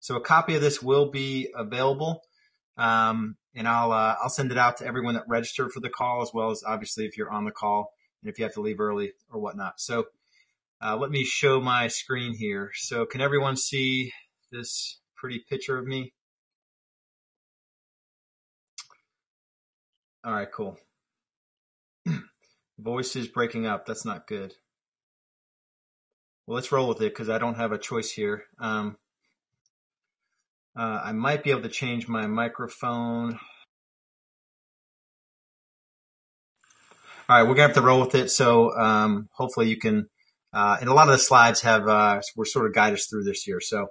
So a copy of this will be available. And I'll send it out to everyone that registered for the call, as well as obviously if you're on the call and if you have to leave early or whatnot. So, let me show my screen here. So can everyone see this pretty picture of me? All right, cool. Voice is breaking up. That's not good. Well, let's roll with it because I don't have a choice here. I might be able to change my microphone. All right, we're gonna have to roll with it. So hopefully you can. And a lot of the slides have were sort of guide us through this year, so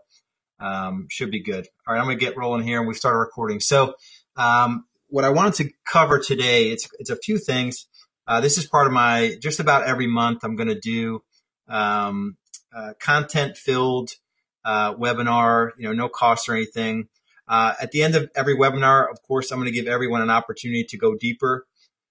should be good. All right, I'm gonna get rolling here, and we started recording. So what I wanted to cover today, it's a few things. This is part of my just about every month I'm gonna do content filled webinar. No cost or anything. At the end of every webinar, of course, I'm gonna give everyone an opportunity to go deeper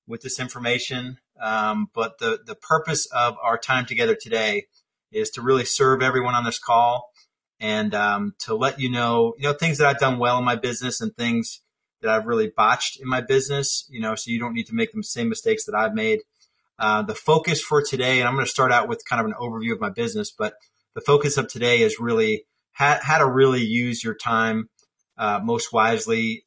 with this information. But the purpose of our time together today is to really serve everyone on this call and to let you know things that I've done well in my business and things that I've really botched in my business, so you don't need to make the same mistakes that I've made. The focus for today, and I'm going to start out with kind of an overview of my business, but the focus of today is really how to really use your time most wisely.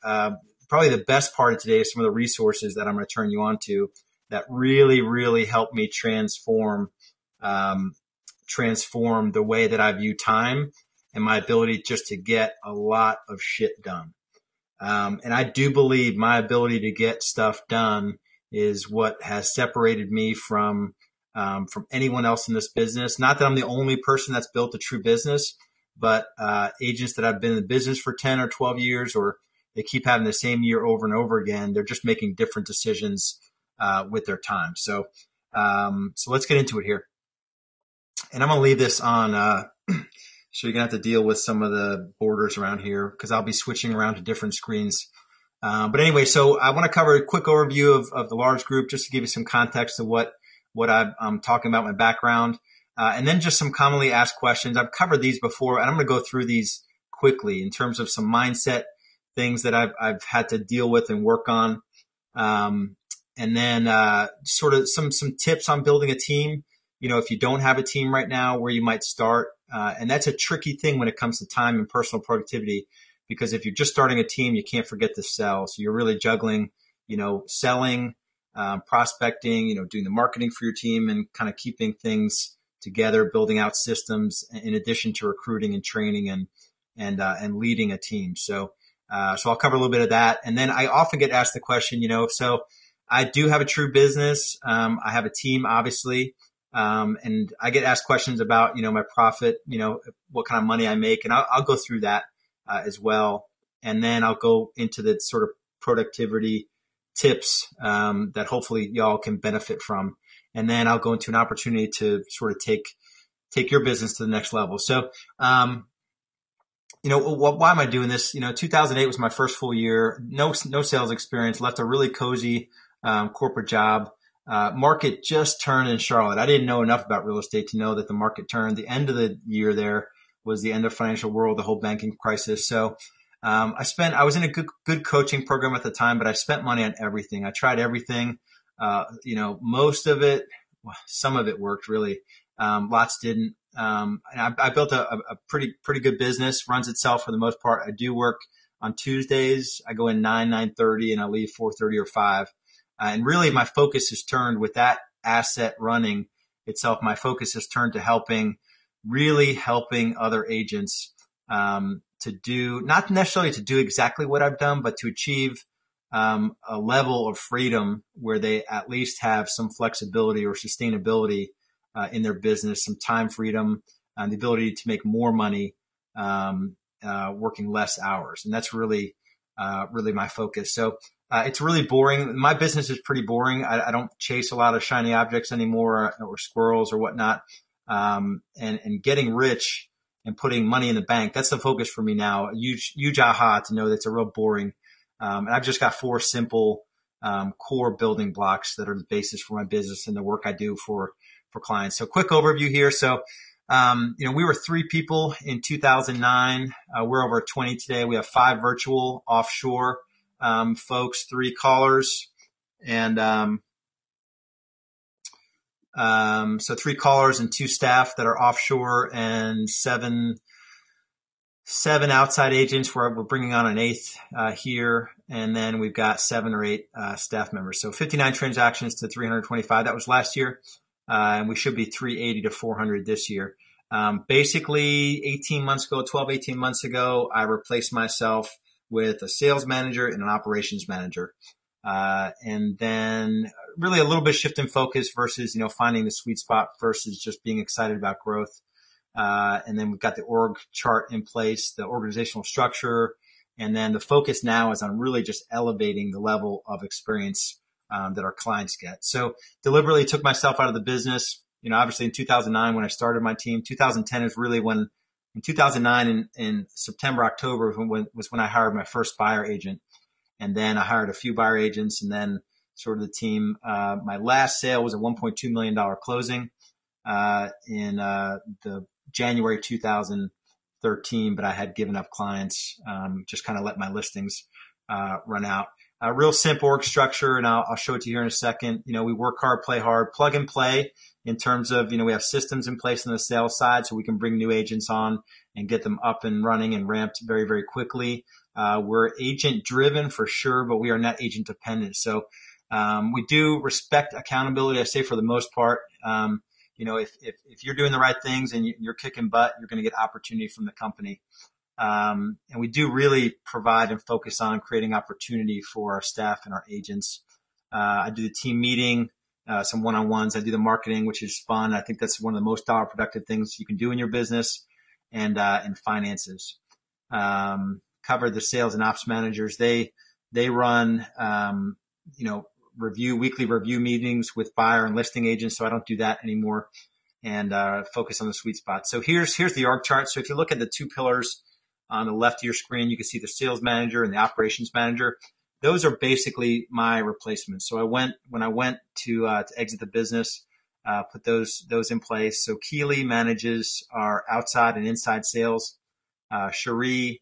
Probably the best part of today is some of the resources that I'm going to turn you on to that really, really help me transform the way that I view time and my ability just to get a lot of shit done. And I do believe my ability to get stuff done is what has separated me from anyone else in this business. Not that I'm the only person that's built a true business, but agents that have been in the business for 10 or 12 years, or they keep having the same year over and over again. They're just making different decisions with their time. So let's get into it here. And I'm going to leave this on, so you're going to have to deal with some of the borders around here because I'll be switching around to different screens. But anyway, so I want to cover a quick overview of the Lars Group just to give you some context of what I'm talking about, my background, and then just some commonly asked questions. I've covered these before, and I'm going to go through these quickly in terms of some mindset things that I've had to deal with and work on. And then sort of some tips on building a team. If you don't have a team right now, where you might start. And that's a tricky thing when it comes to time and personal productivity, because if you're just starting a team, you can't forget to sell. So you're really juggling, selling, prospecting, doing the marketing for your team and kind of keeping things together, building out systems in addition to recruiting and training and leading a team. So I'll cover a little bit of that. And then I often get asked the question, so I do have a true business. I have a team, obviously. And I get asked questions about, my profit, what kind of money I make. And I'll go through that, as well. And then I'll go into the sort of productivity tips, that hopefully y'all can benefit from. And then I'll go into an opportunity to sort of take your business to the next level. So, why am I doing this? 2008 was my first full year, no sales experience, left a really cozy, corporate job. Market just turned in Charlotte. I didn't know enough about real estate to know that the market turned. The end of the year there was the end of financial world, the whole banking crisis. So, I was in a good coaching program at the time, but I spent money on everything. I tried everything. Most of it, some of it worked really. Lots didn't. And I built a pretty good business, runs itself for the most part. I do work on Tuesdays. I go in 9:30 and I leave 4:30 or 5. And really my focus is turned with that asset running itself. My focus is turned to helping other agents, to do, not necessarily to do exactly what I've done, but to achieve, a level of freedom where they at least have some flexibility or sustainability, in their business, some time freedom, and the ability to make more money, working less hours. And that's really my focus. So, it's really boring. My business is pretty boring. I don't chase a lot of shiny objects anymore, or squirrels or whatnot. And getting rich and putting money in the bank, that's the focus for me now. A huge aha to know that's a real boring. And I've just got 4 simple, core building blocks that are the basis for my business and the work I do for clients. So quick overview here. So, We were 3 people in 2009. We're over 20 today. We have 5 virtual offshore folks, 3 callers, and so 3 callers and 2 staff that are offshore, and 7 outside agents. We're bringing on an 8th here, and then we've got 7 or 8 staff members. So 59 transactions to 325. That was last year, and we should be 380 to 400 this year. Basically, 18 months ago, I replaced myself with a sales manager and an operations manager. And then really a little bit shift in focus versus, finding the sweet spot versus just being excited about growth. And then we've got the org chart in place, the organizational structure. And then the focus now is on really just elevating the level of experience, that our clients get. So deliberately took myself out of the business. Obviously in 2009, when I started my team, 2010 is really when, in 2009 in September, October was when I hired my first buyer agent. And then I hired a few buyer agents, and then sort of the team. My last sale was a $1.2 million closing, in, the January 2013, but I had given up clients, just kind of let my listings, run out. A real simple org structure, and I'll show it to you here in a second. We work hard, play hard, plug and play in terms of, we have systems in place on the sales side so we can bring new agents on and get them up and running and ramped very, very quickly. We're agent driven for sure, but we are not agent dependent. So, we do respect accountability. I say for the most part, if you're doing the right things and you're kicking butt, you're going to get opportunity from the company. And we do really provide and focus on creating opportunity for our staff and our agents. I do the team meeting, some one-on-ones. I do the marketing, which is fun. I think that's one of the most dollar productive things you can do in your business, and finances. Cover the sales and ops managers. They run, weekly review meetings with buyer and listing agents. So I don't do that anymore, and, focus on the sweet spot. So here's the org chart. So if you look at the 2 pillars on the left of your screen, you can see the sales manager and the operations manager. Those are basically my replacements. So when I went to exit the business, put those in place. So Keely manages our outside and inside sales. Cherie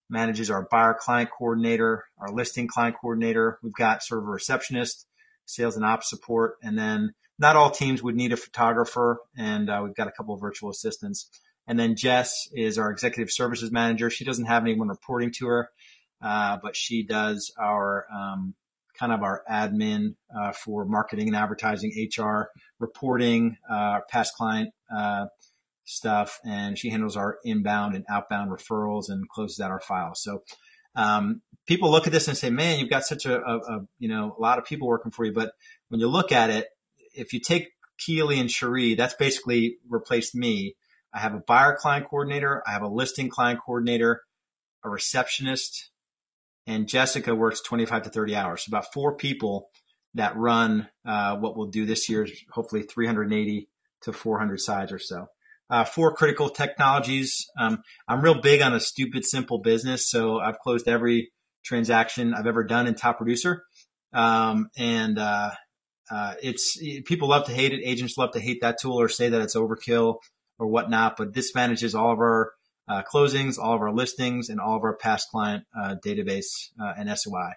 manages our buyer client coordinator, our listing client coordinator. We've got sort of a receptionist, sales and ops support. And then not all teams would need a photographer, and we've got a couple of virtual assistants. And then Jess is our executive services manager. She doesn't have anyone reporting to her, but she does our kind of our admin for marketing and advertising, HR, reporting, past client stuff, and she handles our inbound and outbound referrals and closes out our files. So people look at this and say, man, you've got such a lot of people working for you. But when you look at it, if you take Keely and Cherie, that's basically replaced me. I have a buyer client coordinator. I have a listing client coordinator, a receptionist, and Jessica works 25 to 30 hours. So about 4 people that run what we'll do this year is hopefully 380 to 400 sides or so. 4 critical technologies. I'm real big on a stupid, simple business. So I've closed every transaction I've ever done in Top Producer. People love to hate it. Agents love to hate that tool or say that it's overkill or whatnot, but this manages all of our closings, all of our listings, and all of our past client database and SOI.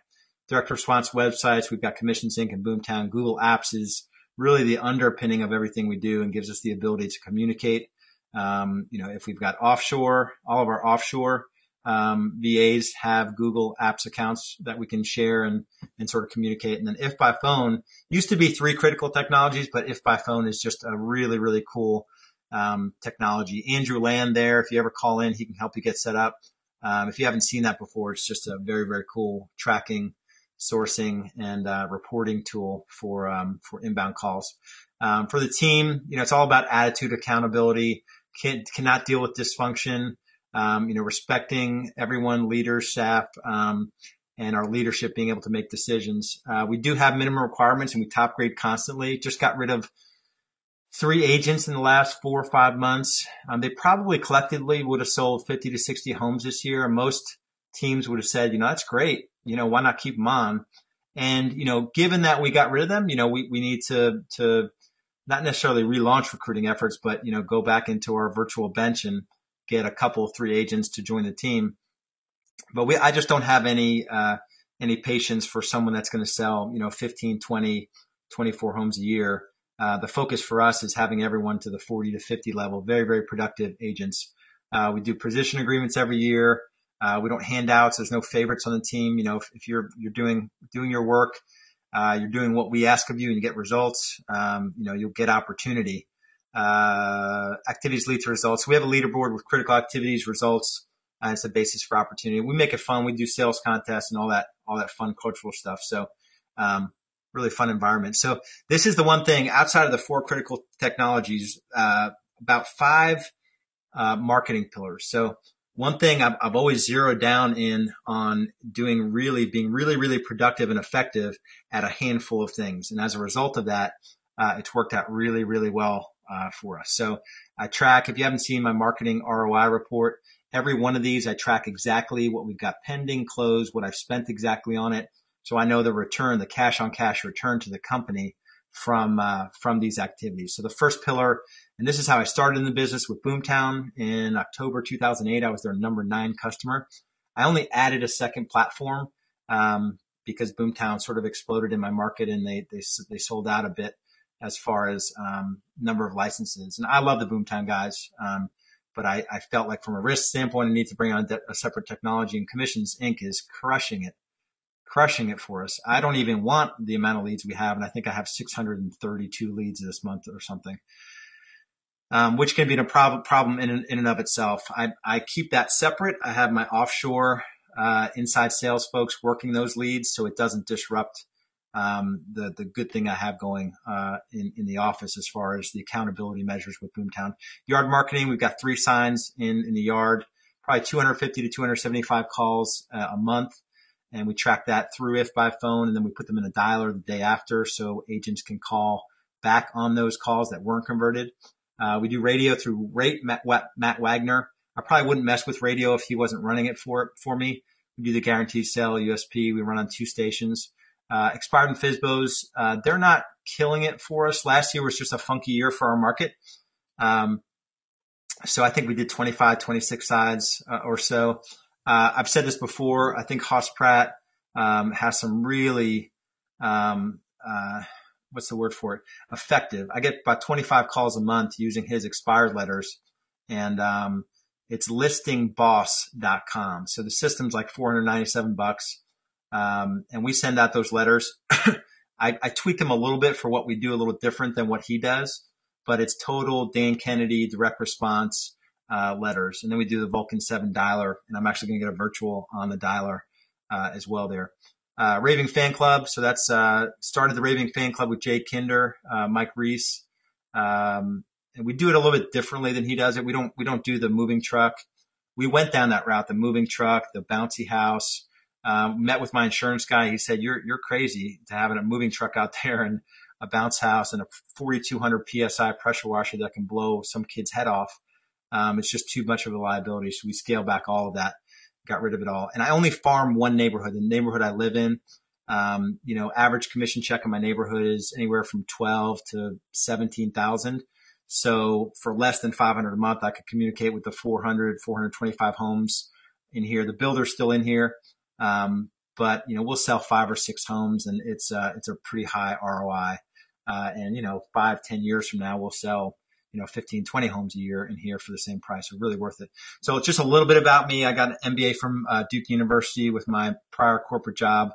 Direct response websites, we've got Commission Sync and BoomTown. Google Apps is really the underpinning of everything we do and gives us the ability to communicate. If we've got offshore, all of our offshore VAs have Google Apps accounts that we can share and sort of communicate. And then If by Phone used to be 3 critical technologies, but If by Phone is just a really, really cool technology. Andrew Land there, if you ever call in, he can help you get set up. If you haven't seen that before, it's just a very, very cool tracking, sourcing, and reporting tool for inbound calls. For the team, it's all about attitude, accountability, cannot deal with dysfunction, respecting everyone, leaders, staff, and our leadership being able to make decisions. We do have minimum requirements, and we top grade constantly. Just got rid of 3 agents in the last 4 or 5 months. They probably collectively would have sold 50 to 60 homes this year. And most teams would have said, that's great. Why not keep them on? And, given that we got rid of them, we need to not necessarily relaunch recruiting efforts, but, go back into our virtual bench and get a couple, 3 agents to join the team. But I just don't have any patience for someone that's going to sell, 15, 20, 24 homes a year. The focus for us is having everyone to the 40 to 50 level, very, very productive agents. We do position agreements every year. We don't hand outs. There's no favorites on the team. If you're doing your work, you're doing what we ask of you and you get results, you'll get opportunity. Activities lead to results. We have a leaderboard with critical activities, results. It's the basis for opportunity. We make it fun. We do sales contests and all that fun cultural stuff. So, really fun environment. So this is the one thing outside of the 4 critical technologies, about 5, marketing pillars. So one thing I've always zeroed down in on being really productive and effective at a handful of things. And as a result of that, it's worked out really, really well, for us. So I track, if you haven't seen my marketing ROI report, every one of these, I track exactly what we've got pending, closed, what I've spent exactly on it. So I know the return, the cash on cash return to the company from these activities. So the first pillar, and this is how I started in the business with BoomTown in October 2008. I was their number 9 customer. I only added a second platform, because BoomTown sort of exploded in my market and they sold out a bit as far as, number of licenses. And I love the BoomTown guys. But I felt like from a risk standpoint, I need to bring on a separate technology, and Commissions Inc. is crushing it for us. I don't even want the amount of leads we have. And I think I have 632 leads this month or something, which can be a problem in and of itself. I keep that separate. I have my offshore, inside sales folks working those leads, so it doesn't disrupt, the good thing I have going, in the office as far as the accountability measures with BoomTown. Yard marketing, we've got 3 signs in the yard, probably 250 to 275 calls a month. And we track that through if by phone, and then we put them in a dialer the day after so agents can call back on those calls that weren't converted. We do radio through Matt Wagner. I probably wouldn't mess with radio if he wasn't running it for me. We do the guaranteed sale, USP. We run on 2 stations. Expired and FSBOs, they're not killing it for us. Last year was just a funky year for our market. So I think we did 25, 26 sides or so. I've said this before. I think Haas Pratt has some really, what's the word for it? Effective. I get about 25 calls a month using his expired letters, and it's listingboss.com. So the system's like $497. And we send out those letters. I tweak them a little bit for what we do, a little different than what he does, but it's total Dan Kennedy direct response letters. And then we do the Vulcan 7 dialer, and I'm actually going to get a virtual on the dialer as well there. Raving Fan Club. So that's started the Raving Fan Club with Jay Kinder, Mike Reese. And we do it a little bit differently than he does it. We don't do the moving truck. We went down that route, the moving truck, the bouncy house. Met with my insurance guy. He said, you're crazy to have a moving truck out there and a bounce house and a 4,200 PSI pressure washer that can blow some kid's head off. It's just too much of a liability. So we scale back all of that, got rid of it all. And I only farm one neighborhood, the neighborhood I live in. Average commission check in my neighborhood is anywhere from 12 to 17,000. So for less than 500 a month, I could communicate with the 425 homes in here. The builder's still in here. But we'll sell 5 or 6 homes, and it's a pretty high ROI. And 5, 10 years from now, we'll sell, 15, 20 homes a year in here for the same price. So really worth it. So it's just a little bit about me. I got an MBA from Duke University with my prior corporate job,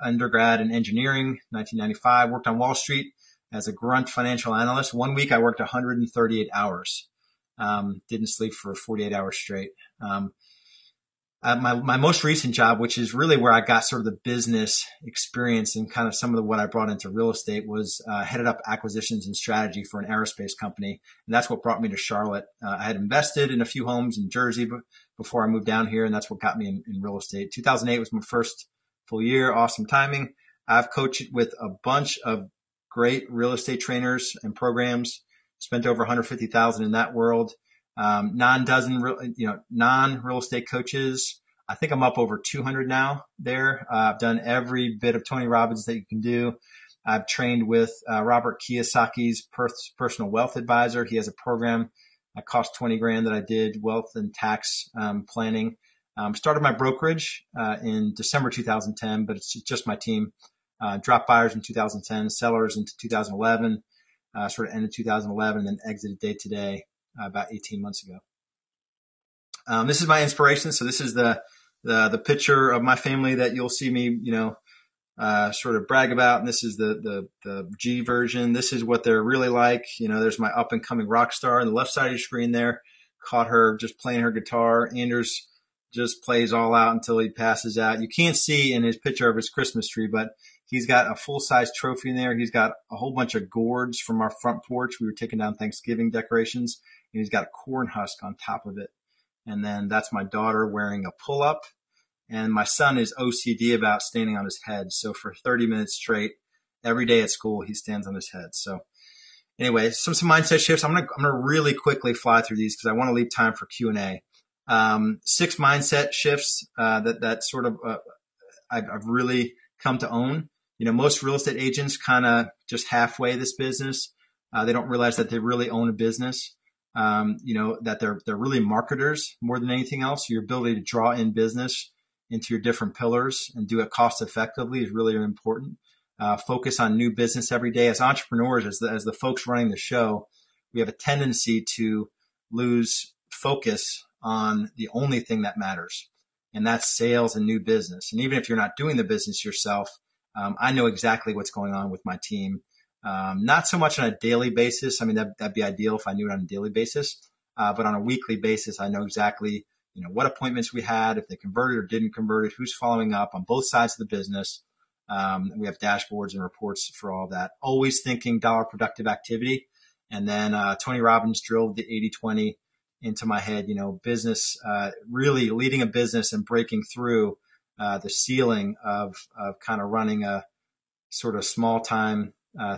undergrad in engineering, 1995, worked on Wall Street as a grunt financial analyst. One week I worked 138 hours. Didn't sleep for 48 hours straight. My most recent job, which is really where I got sort of the business experience and kind of some of what I brought into real estate, was headed up acquisitions and strategy for an aerospace company. And that's what brought me to Charlotte. I had invested in a few homes in Jersey before I moved down here, and that's what got me in real estate. 2008 was my first full year. Awesome timing. I've coached with a bunch of great real estate trainers and programs, spent over 150,000 in that world. Non-real estate coaches. I think I'm up over 200 now there. I've done every bit of Tony Robbins that you can do. I've trained with Robert Kiyosaki's personal wealth advisor. He has a program that cost 20 grand that I did, wealth and tax planning. Started my brokerage in December 2010, but it's just my team. Dropped buyers in 2010, sellers into 2011, sort of ended 2011, then exited day to day about 18 months ago. This is my inspiration. So this is the picture of my family that you'll see me, sort of brag about. And this is the G version. This is what they're really like. There's my up and coming rock star on the left side of your screen there. Caught her just playing her guitar. Anders just plays all out until he passes out. You can't see in his picture of his Christmas tree, but he's got a full-size trophy in there. He's got a whole bunch of gourds from our front porch. We were taking down Thanksgiving decorations, and he's got a corn husk on top of it. And then that's my daughter wearing a pull-up. And my son is OCD about standing on his head. So for 30 minutes straight, every day at school, he stands on his head. So anyway, some mindset shifts. I'm going to really quickly fly through these because I want to leave time for Q&A. 6 mindset shifts that sort of I've really come to own. Most real estate agents kind of just halfway this business. They don't realize that they really own a business. That they're really marketers more than anything else. Your ability to draw in business into your different pillars and do it cost effectively is really important. Focus on new business every day. As entrepreneurs, as the folks running the show, we have a tendency to lose focus on the only thing that matters, and that's sales and new business. And even if you're not doing the business yourself, I know exactly what's going on with my team. Not so much on a daily basis. I mean, that'd be ideal if I knew it on a daily basis. But on a weekly basis, I know exactly, what appointments we had, if they converted or didn't convert it, who's following up on both sides of the business. We have dashboards and reports for all that. Always thinking dollar productive activity. And then, Tony Robbins drilled the 80-20 into my head, business, really leading a business and breaking through, the ceiling of kind of running a sort of small time,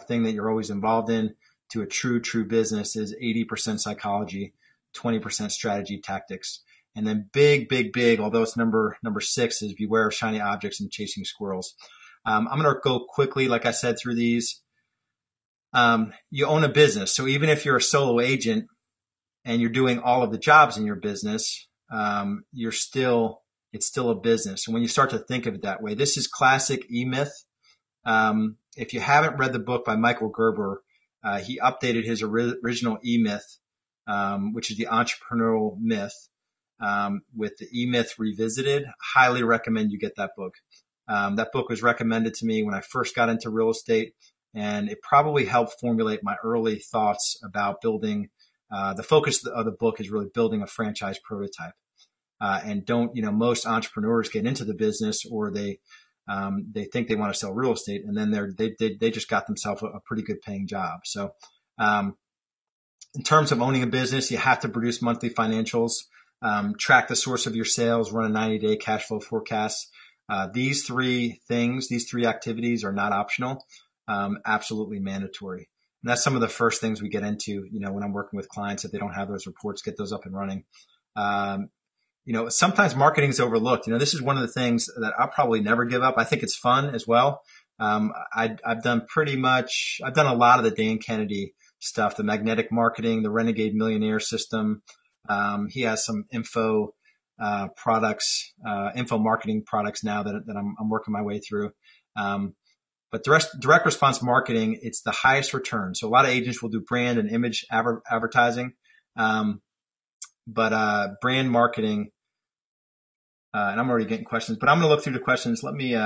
thing that you're always involved in to a true business is 80% psychology, 20% strategy tactics. And then big, although it's number 6 is beware of shiny objects and chasing squirrels. I'm going to go quickly, like I said, through these. You own a business. So even if you're a solo agent and you're doing all of the jobs in your business, it's still a business. And when you start to think of it that way, this is classic E-Myth. If you haven't read the book by Michael Gerber, he updated his original E-Myth, which is the entrepreneurial myth, with the E-Myth revisited. Highly recommend you get that book. That book was recommended to me when I first got into real estate, and it probably helped formulate my early thoughts about building. The focus of the book is really building a franchise prototype. And most entrepreneurs get into the business, or they think they want to sell real estate, and then they just got themselves a pretty good paying job. So, in terms of owning a business, you have to produce monthly financials, track the source of your sales, run a 90-day cash flow forecast. These three activities are not optional, absolutely mandatory. And that's some of the first things we get into, when I'm working with clients. If they don't have those reports, get those up and running. Sometimes marketing is overlooked. This is one of the things that I'll probably never give up. I think it's fun as well. I've done a lot of the Dan Kennedy stuff, the magnetic marketing, the Renegade Millionaire system. He has some info marketing products now that I'm working my way through. But direct response marketing, it's the highest return. So a lot of agents will do brand and image advertising. But brand marketing, and I'm already getting questions, but I'm going to look through the questions. Let me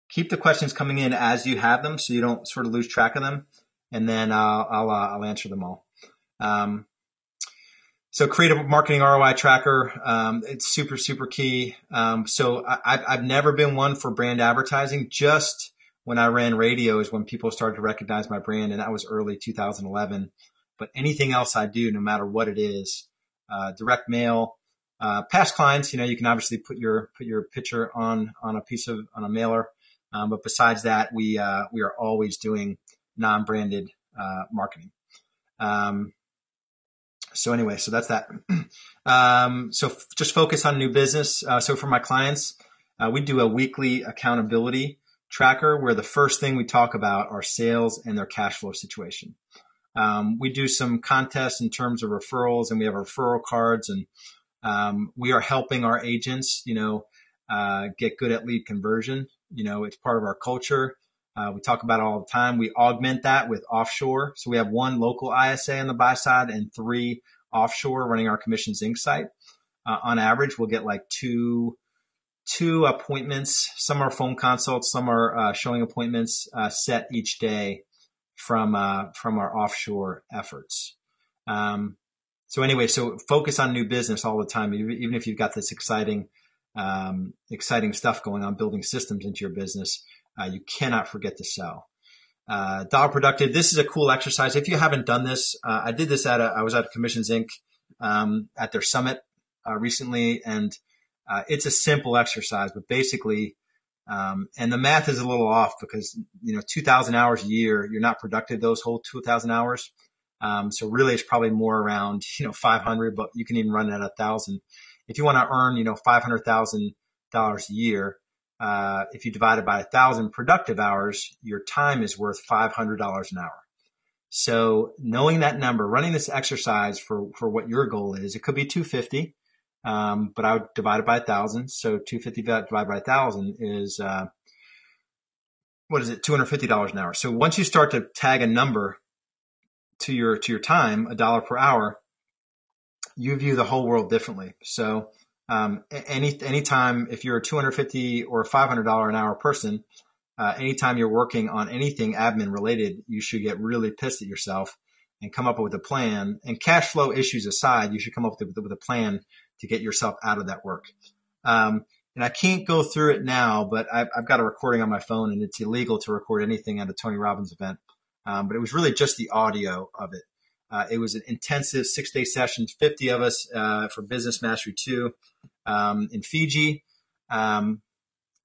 keep the questions coming in as you have them, so you don't sort of lose track of them, and then I'll answer them all. So creative marketing ROI tracker, it's super key. So I've never been one for brand advertising. Just when I ran radio is when people started to recognize my brand, and that was early 2011. But anything else I do, no matter what it is, direct mail, past clients, you can obviously put your picture on a mailer. But besides that, we are always doing non-branded, marketing. So anyway, so that's that. So just focus on new business. So for my clients, we do a weekly accountability tracker where the first thing we talk about are sales and their cash flow situation. We do some contests in terms of referrals, and we have referral cards, and we are helping our agents, get good at lead conversion. It's part of our culture. We talk about it all the time. We augment that with offshore. So we have one local ISA on the buy side and 3 offshore running our Commissions Inc. site. On average, we'll get like two appointments. Some are phone consults, some are showing appointments set each day from our offshore efforts. So anyway, so focus on new business all the time, even if you've got this exciting stuff going on, building systems into your business. You cannot forget to sell. Dollar productive. This is a cool exercise. If you haven't done this, I did this I was at Commissions Inc. At their summit recently, and it's a simple exercise, but basically, and the math is a little off because 2,000 hours a year, you're not productive those whole 2,000 hours. So really, it's probably more around 500, but you can even run it at 1,000. If you want to earn $500,000 a year. If you divide it by 1,000 productive hours, your time is worth $500 an hour. So knowing that number, running this exercise for what your goal is, it could be 250, but I would divide it by 1,000. So 250 divided by 1,000 is, $250 an hour. So once you start to tag a number to your time, $1 per hour, you view the whole world differently. So anytime, if you're a $250 or $500 an hour person, anytime you're working on anything admin related, you should get really pissed at yourself and come up with a plan. And cash flow issues aside, you should come up with a plan to get yourself out of that work. And I can't go through it now, but I've got a recording on my phone, and it's illegal to record anything at a Tony Robbins event. But it was really just the audio of it. It was an intensive 6-day session, 50 of us for Business Mastery 2 in Fiji, and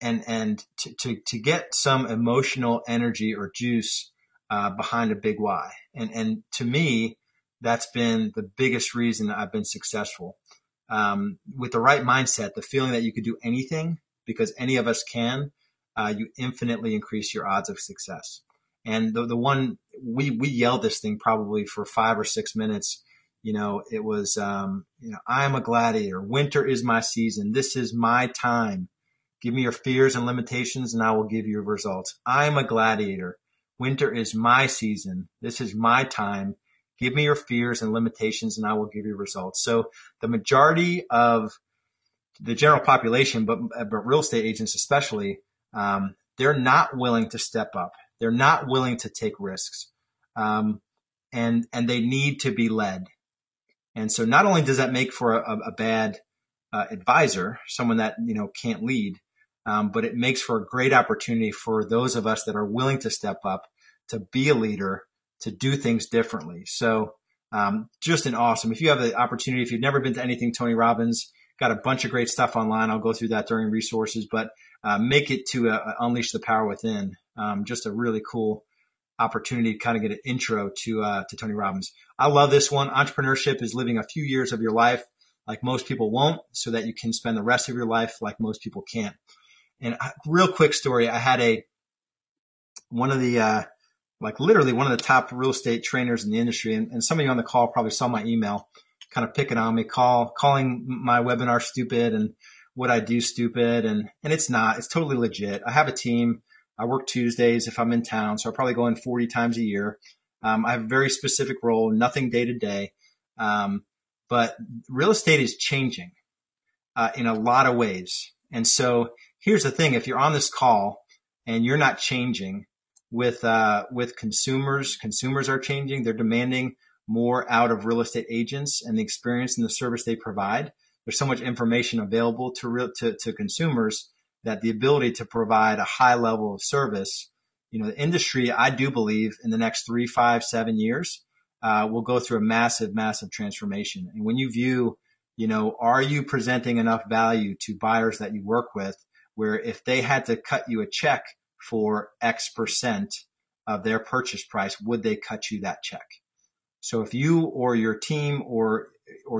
to get some emotional energy or juice behind a big why. And to me, that's been the biggest reason I've been successful. With the right mindset, the feeling that you could do anything because any of us can, you infinitely increase your odds of success. And the one we yelled this thing probably for 5 or 6 minutes. It was, I'm a gladiator. Winter is my season. This is my time. Give me your fears and limitations and I will give you results. I'm a gladiator. Winter is my season. This is my time. Give me your fears and limitations and I will give you results. So the majority of the general population, but real estate agents especially, they're not willing to step up. They're not willing to take risks. And they need to be led. And so not only does that make for a bad advisor, someone that, can't lead, but it makes for a great opportunity for those of us that are willing to step up, to be a leader, to do things differently. So just an awesome. If you have the opportunity, if you've never been to anything Tony Robbins, got a bunch of great stuff online. I'll go through that during resources, but make it to Unleash the Power Within. Just a really cool opportunity to kind of get an intro to Tony Robbins. I love this one. Entrepreneurship is living a few years of your life like most people won't, so that you can spend the rest of your life like most people can't. And real quick story. I had one of the top real estate trainers in the industry. And some of you on the call probably saw my email kind of picking on me, calling my webinar stupid and what I do stupid. And it's not, it's totally legit. I have a team. I work Tuesdays if I'm in town. So I probably go in 40 times a year. I have a very specific role, nothing day to day. But real estate is changing, in a lot of ways. And so here's the thing. If you're on this call and you're not changing with consumers are changing. They're demanding more out of real estate agents and the experience and the service they provide. There's so much information available to consumers that the ability to provide a high level of service, the industry, I do believe in the next 3, 5, 7 years, will go through a massive, massive transformation. And when you view, are you presenting enough value to buyers that you work with, where if they had to cut you a check for X% of their purchase price, would they cut you that check? So if you or your team or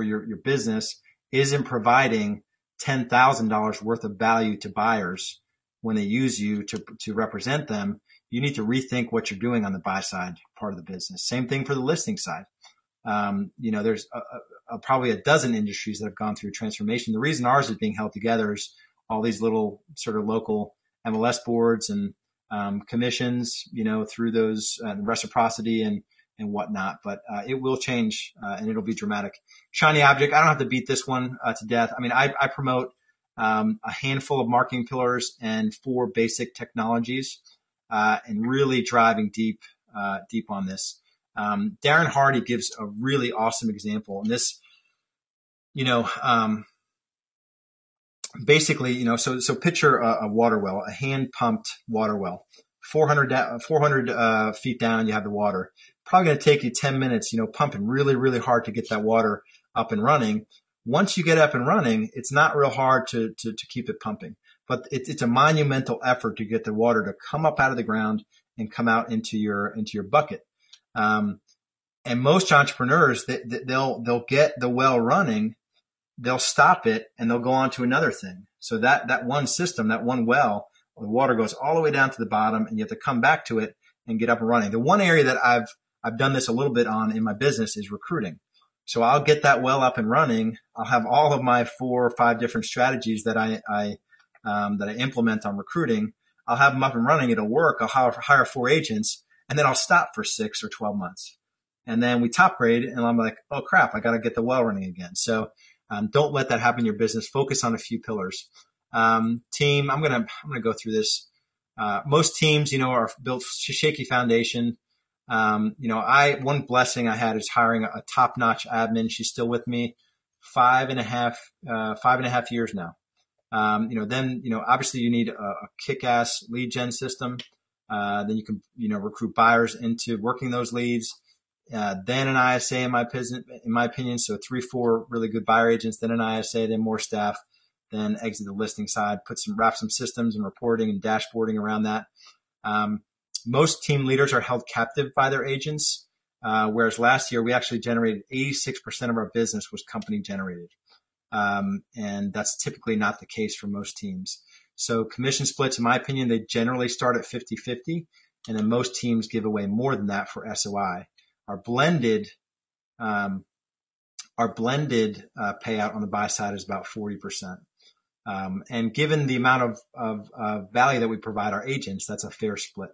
your business isn't providing $10,000 worth of value to buyers, when they use you to represent them, you need to rethink what you're doing on the buy side part of the business. Same thing for the listing side. There's probably a dozen industries that have gone through transformation. The reason ours is being held together is all these little sort of local MLS boards and commissions, through those reciprocity and whatnot. But it will change and it'll be dramatic. Shiny object. I don't have to beat this one to death. I mean, I promote a handful of marketing pillars and 4 basic technologies and really driving deep on this. Darren Hardy gives a really awesome example. And this, basically, so picture a water well, a hand pumped water well, 400 feet down, you have the water. Probably going to take you 10 minutes, pumping really, really hard to get that water up and running. Once you get up and running, it's not real hard to keep it pumping, but it's a monumental effort to get the water to come up out of the ground and come out into your bucket. And most entrepreneurs, they'll get the well running, they'll stop it, and they'll go on to another thing. So that one system, that one well, the water goes all the way down to the bottom, and you have to come back to it and get up and running. The one area that I've done this a little bit on in my business is recruiting. So I'll get that well up and running. I'll have all of my 4 or 5 different strategies that I implement on recruiting. I'll have them up and running. It'll work. I'll hire 4 agents, and then I'll stop for 6 or 12 months. And then we top grade, and I'm like, oh crap, I got to get the well running again. So don't let that happen in your business. Focus on a few pillars. Team, I'm gonna go through this. Most teams, are built shaky foundation. One blessing I had is hiring a top-notch admin. She's still with me 5.5 years now. Then obviously you need a kick-ass lead gen system. Then you can, recruit buyers into working those leads. Then an ISA in my opinion. So 3-4 really good buyer agents, then an ISA, then more staff, then exit the listing side, wrap some systems and reporting and dashboarding around that. Most team leaders are held captive by their agents. Whereas last year we actually generated 86% of our business was company generated. And that's typically not the case for most teams. So commission splits, in my opinion, they generally start at 50-50, and then most teams give away more than that for SOI. Our blended payout on the buy side is about 40%. And given the amount of value that we provide our agents, that's a fair split.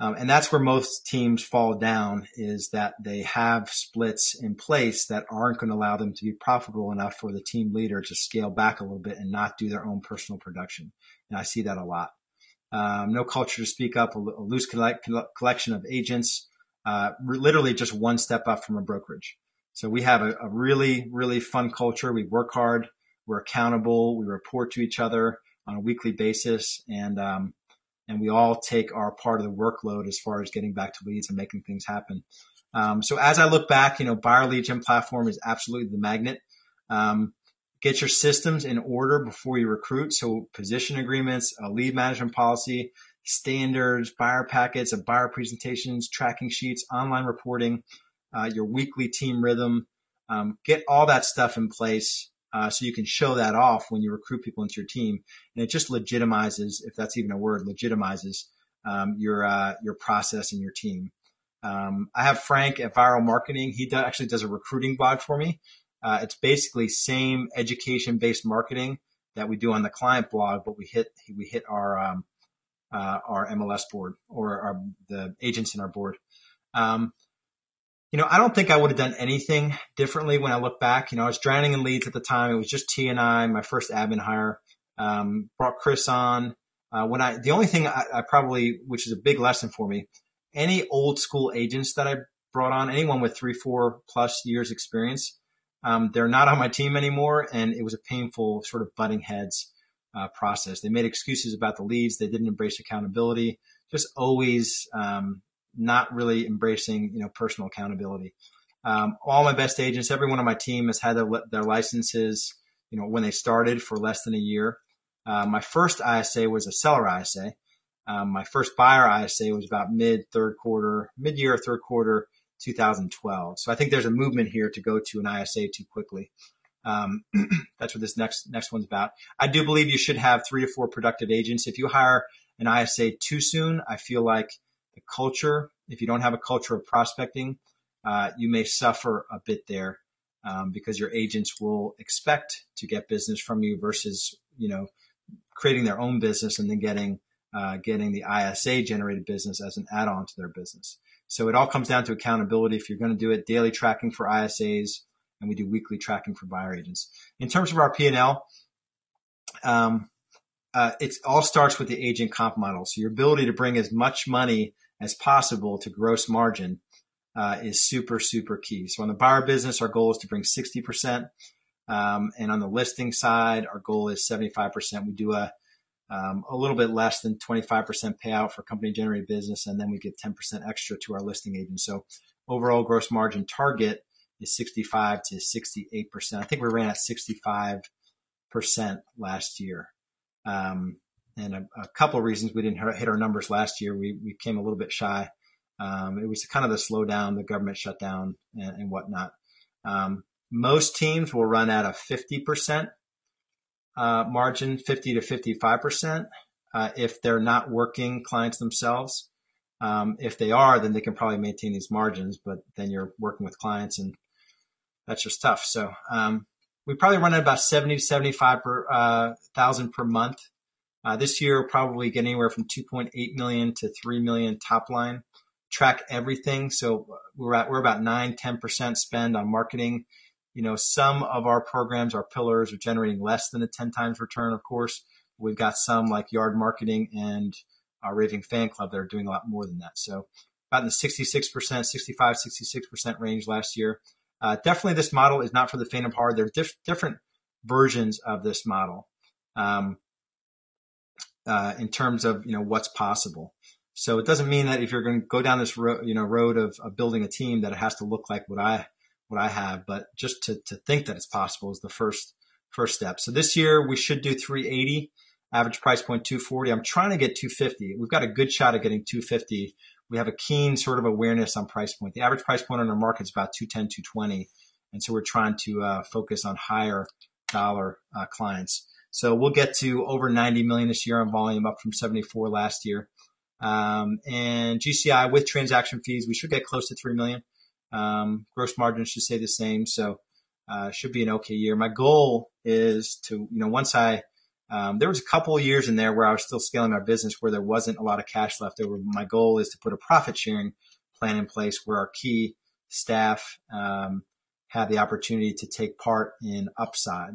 And that's where most teams fall down, is that they have splits in place that aren't going to allow them to be profitable enough for the team leader to scale back a little bit and not do their own personal production. And I see that a lot. No culture to speak up, a loose collection of agents, literally just one step up from a brokerage. So we have a really, really fun culture. We work hard. We're accountable. We report to each other on a weekly basis. And we all take our part of the workload as far as getting back to leads and making things happen. So as I look back, buyer lead gen platform is absolutely the magnet. Get your systems in order before you recruit. So position agreements, a lead management policy, standards, buyer packets, buyer presentations, tracking sheets, online reporting, your weekly team rhythm. Get all that stuff in place. So you can show that off when you recruit people into your team, and it just legitimizes, if that's even a word, your process and your team. I have Frank at Viral Marketing. He actually does a recruiting blog for me. It's basically same education-based marketing that we do on the client blog, but we hit our MLS board, or the agents in our board. I don't think I would have done anything differently when I look back. I was drowning in leads at the time. It was just T and I, my first admin hire. Brought Chris on. The only thing I probably, which is a big lesson for me, any old school agents that I brought on, anyone with 3-4 plus years experience, they're not on my team anymore. And it was a painful sort of butting heads process. They made excuses about the leads. They didn't embrace accountability, just always not really embracing, personal accountability. All my best agents, every one on my team has had their licenses, when they started, for less than a year. My first ISA was a seller ISA. My first buyer ISA was about mid-year, third quarter, 2012. So I think there's a movement here to go to an ISA too quickly. That's what this next one's about. I do believe you should have 3 to 4 productive agents. If you hire an ISA too soon, I feel like the culture, if you don't have a culture of prospecting, you may suffer a bit there, because your agents will expect to get business from you versus, creating their own business and then getting the ISA generated business as an add-on to their business. So it all comes down to accountability. If you're going to do it, daily tracking for ISAs, and we do weekly tracking for buyer agents. In terms of our P&L, it all starts with the agent comp model. So your ability to bring as much money as possible to gross margin is super, super key. So on the buyer business, our goal is to bring 60%. And on the listing side, our goal is 75%. We do a little bit less than 25% payout for company generated business, and then we give 10% extra to our listing agents. So overall gross margin target is 65 to 68%. I think we ran at 65% last year. And a couple of reasons we didn't hit our numbers last year. We came a little bit shy. It was kind of the slowdown, the government shutdown and whatnot. Most teams will run at a 50% margin, 50 to 55%, if they're not working clients themselves. If they are, then they can probably maintain these margins, but then you're working with clients and that's just tough. So, we probably run at about 70 to 75,000 per month. This year, we'll probably get anywhere from 2.8 million to 3 million top line. Track everything. So we're about 9-10% spend on marketing. Some of our programs, our pillars, are generating less than a 10 times return, of course. We've got some like yard marketing and our raving fan club that are doing a lot more than that. So about in the 66% range last year. Definitely this model is not for the faint of heart. There are different versions of this model in terms of, what's possible. So it doesn't mean that if you're going to go down this road of building a team that it has to look like what I have, but just to think that it's possible is the first step. So this year we should do 380, average price point 240. I'm trying to get 250. We've got a good shot at getting 250. We have a keen sort of awareness on price point. The average price point on our market is about 210, 220. And so we're trying to focus on higher dollar clients. So we'll get to over 90 million this year on volume, up from 74 last year. And GCI with transaction fees, we should get close to 3 million. Gross margin should stay the same. So, should be an okay year. My goal is to, once there was a couple of years in there where I was still scaling my business where there wasn't a lot of cash left over. My goal is to put a profit sharing plan in place where our key staff, have the opportunity to take part in upside.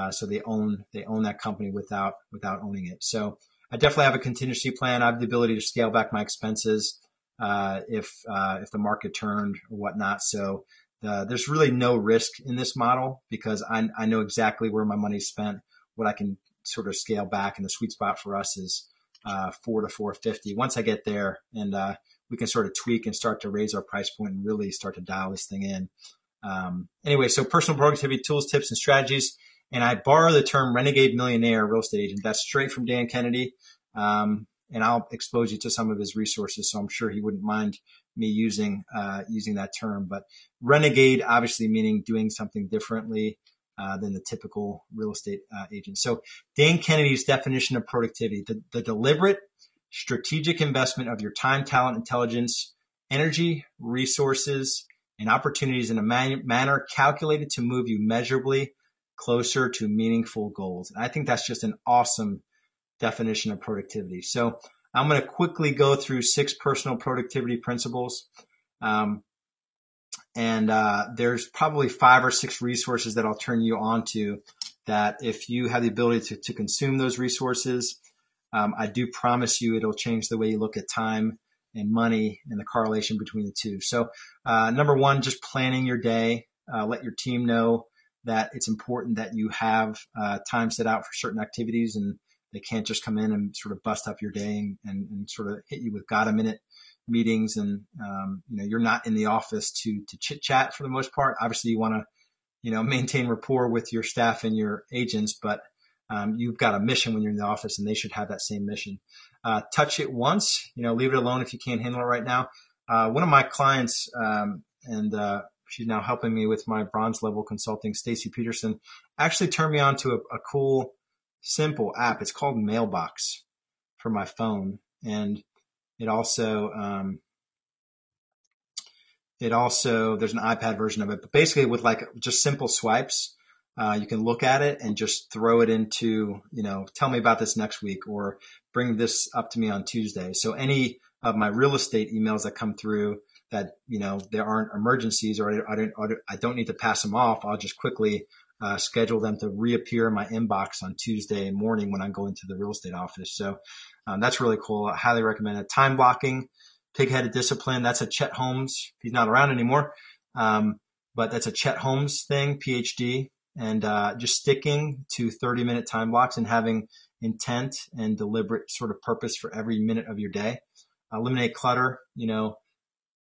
So they own that company without owning it. So I definitely have a contingency plan. I have the ability to scale back my expenses, if the market turned or whatnot. So, there's really no risk in this model because I know exactly where my money's spent, what I can sort of scale back. And the sweet spot for us is, 4 to 450. Once I get there and, we can sort of tweak and start to raise our price point and really start to dial this thing in. Anyway, so personal productivity tools, tips, and strategies. And I borrow the term Renegade Millionaire real estate agent. That's straight from Dan Kennedy. And I'll expose you to some of his resources. So I'm sure he wouldn't mind me using that term, but renegade obviously meaning doing something differently, than the typical real estate, agent. So Dan Kennedy's definition of productivity, the deliberate strategic investment of your time, talent, intelligence, energy, resources, and opportunities in a manner calculated to move you measurably closer to meaningful goals. And I think that's just an awesome definition of productivity. So I'm going to quickly go through 6 personal productivity principles. There's probably 5 or 6 resources that I'll turn you on to that if you have the ability to consume those resources, I do promise you it'll change the way you look at time and money and the correlation between the two. So, number 1, just planning your day. Let your team know that it's important that you have time set out for certain activities and they can't just come in and sort of bust up your day and sort of hit you with got-a-minute meetings. And, you're not in the office to chit chat for the most part. Obviously you want to, maintain rapport with your staff and your agents, but, you've got a mission when you're in the office and they should have that same mission. Touch it once, leave it alone if you can't handle it right now. One of my clients, she's now helping me with my bronze level consulting, Stacy Peterson, actually turned me on to a cool, simple app. It's called Mailbox for my phone. And it also, there's an iPad version of it, but basically with like just simple swipes, you can look at it and just throw it into, tell me about this next week or bring this up to me on Tuesday. So any of my real estate emails that come through that, there aren't emergencies or I don't need to pass them off, I'll just quickly schedule them to reappear in my inbox on Tuesday morning when I go into the real estate office. So that's really cool. I highly recommend it. Time blocking, pig-headed discipline. That's a Chet Holmes. He's not around anymore. But that's a Chet Holmes thing, PhD, and just sticking to 30-minute time blocks and having intent and deliberate sort of purpose for every minute of your day. Eliminate clutter.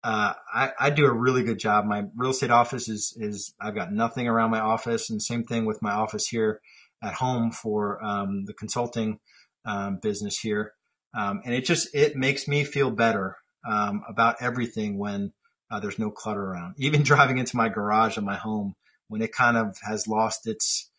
I do a really good job. My real estate office is I've got nothing around my office, and same thing with my office here at home for the consulting business here. And it makes me feel better about everything when there's no clutter around. Even driving into my garage in my home when it kind of has lost its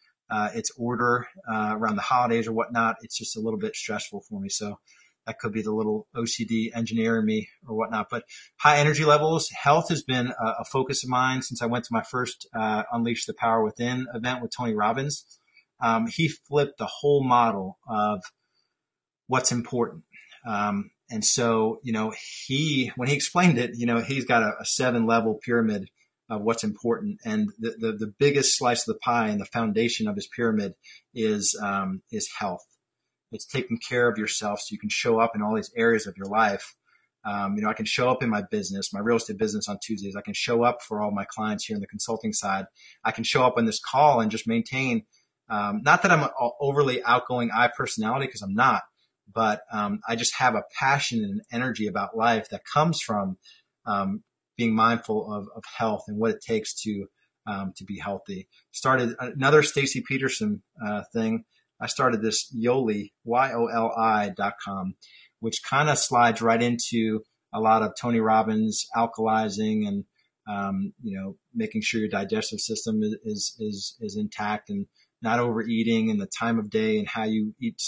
order around the holidays or whatnot, it's just a little bit stressful for me. So that could be the little OCD engineer in me or whatnot. But high energy levels, health has been a focus of mine since I went to my first Unleash the Power Within event with Tony Robbins. He flipped the whole model of what's important. And so, when he explained it, he's got a 7-level pyramid of what's important. And the biggest slice of the pie and the foundation of his pyramid is health. It's taking care of yourself so you can show up in all these areas of your life. I can show up in my business, my real estate business on Tuesdays. I can show up for all my clients here in the consulting side. I can show up on this call and just maintain, not that I'm an overly outgoing personality, because I'm not, but I just have a passion and an energy about life that comes from being mindful of health and what it takes to be healthy. Started another Stacy Peterson thing. I started this Yoli, YOLI.com, which kind of slides right into a lot of Tony Robbins alkalizing and making sure your digestive system is intact and not overeating and the time of day and how you eat,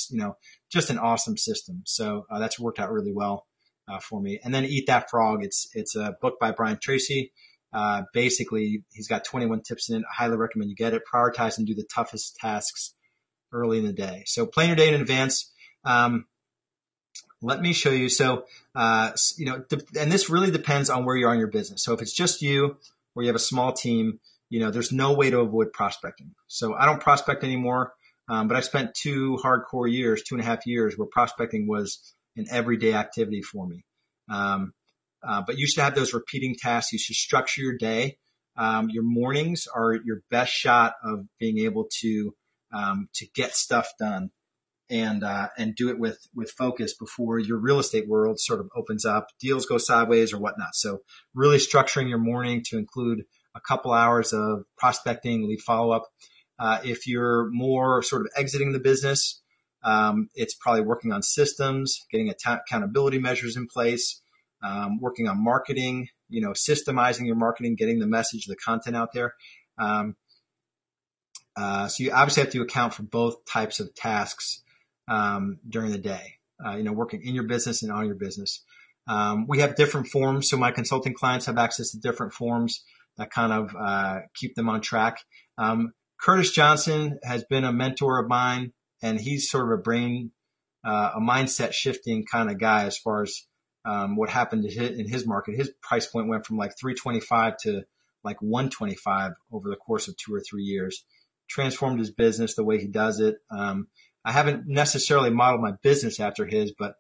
just an awesome system. So that's worked out really well for me. And then Eat That Frog. It's a book by Tracy. Basically, he's got 21 tips in it. I highly recommend you get it. Prioritize and do the toughest tasks early in the day. So plan your day in advance. Let me show you. So, and this really depends on where you are in your business. So if it's just you or you have a small team, there's no way to avoid prospecting. So I don't prospect anymore. But I spent 2.5 years where prospecting was an everyday activity for me. But you should have those repeating tasks. You should structure your day. Your mornings are your best shot of being able to get stuff done and do it with focus before your real estate world sort of opens up, deals go sideways or whatnot. So really structuring your morning to include a couple hours of prospecting, lead follow-up. If you're more sort of exiting the business, it's probably working on systems, getting accountability measures in place, working on marketing, systemizing your marketing, getting the message, the content out there. So you obviously have to account for both types of tasks during the day, working in your business and on your business. We have different forms. So my consulting clients have access to different forms that kind of keep them on track. Curtis Johnson has been a mentor of mine, and he's sort of a mindset shifting kind of guy as far as what happened in his market. His price point went from like 325 to like 125 over the course of 2 or 3 years. Transformed his business the way he does it. I haven't necessarily modeled my business after his, but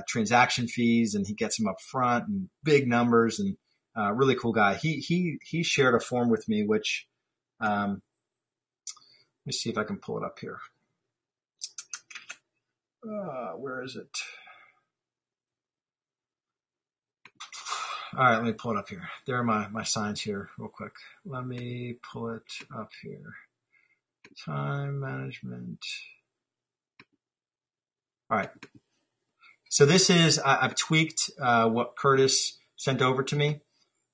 transaction fees, and he gets them up front and big numbers, and really cool guy. He shared a form with me, which let me see if I can pull it up here. Where is it? All right, let me pull it up here. There are my signs here real quick. Let me pull it up here. Time management. All right. So this is, I've tweaked what Curtis sent over to me.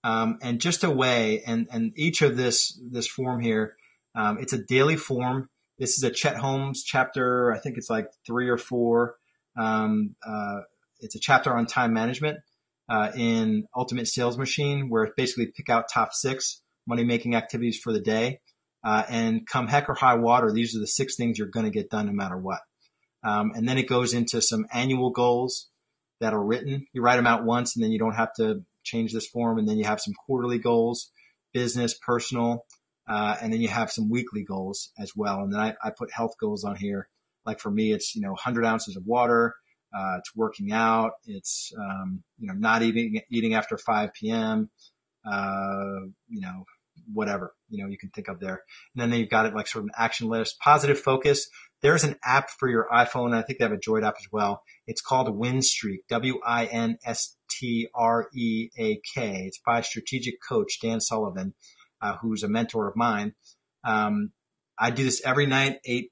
And just a way, and each of this form here, it's a daily form. This is a Chet Holmes chapter. I think it's like 3 or 4. It's a chapter on time management in Ultimate Sales Machine, where it basically pick out top 6 money making activities for the day. And come heck or high water, these are the 6 things you're going to get done no matter what. And then it goes into some annual goals that are written. You write them out once and then you don't have to change this form. And then you have some quarterly goals, business, personal, and then you have some weekly goals as well. And then I put health goals on here. Like for me, it's, 100 ounces of water. It's working out. It's, not eating after 5 p.m. Whatever, you can think of there. And then you've got it like sort of an action list, positive focus. There's an app for your iPhone. And I think they have a Droid app as well. It's called Win Streak, WINSTREAK. It's by strategic coach Dan Sullivan, who's a mentor of mine. I do this every night, 8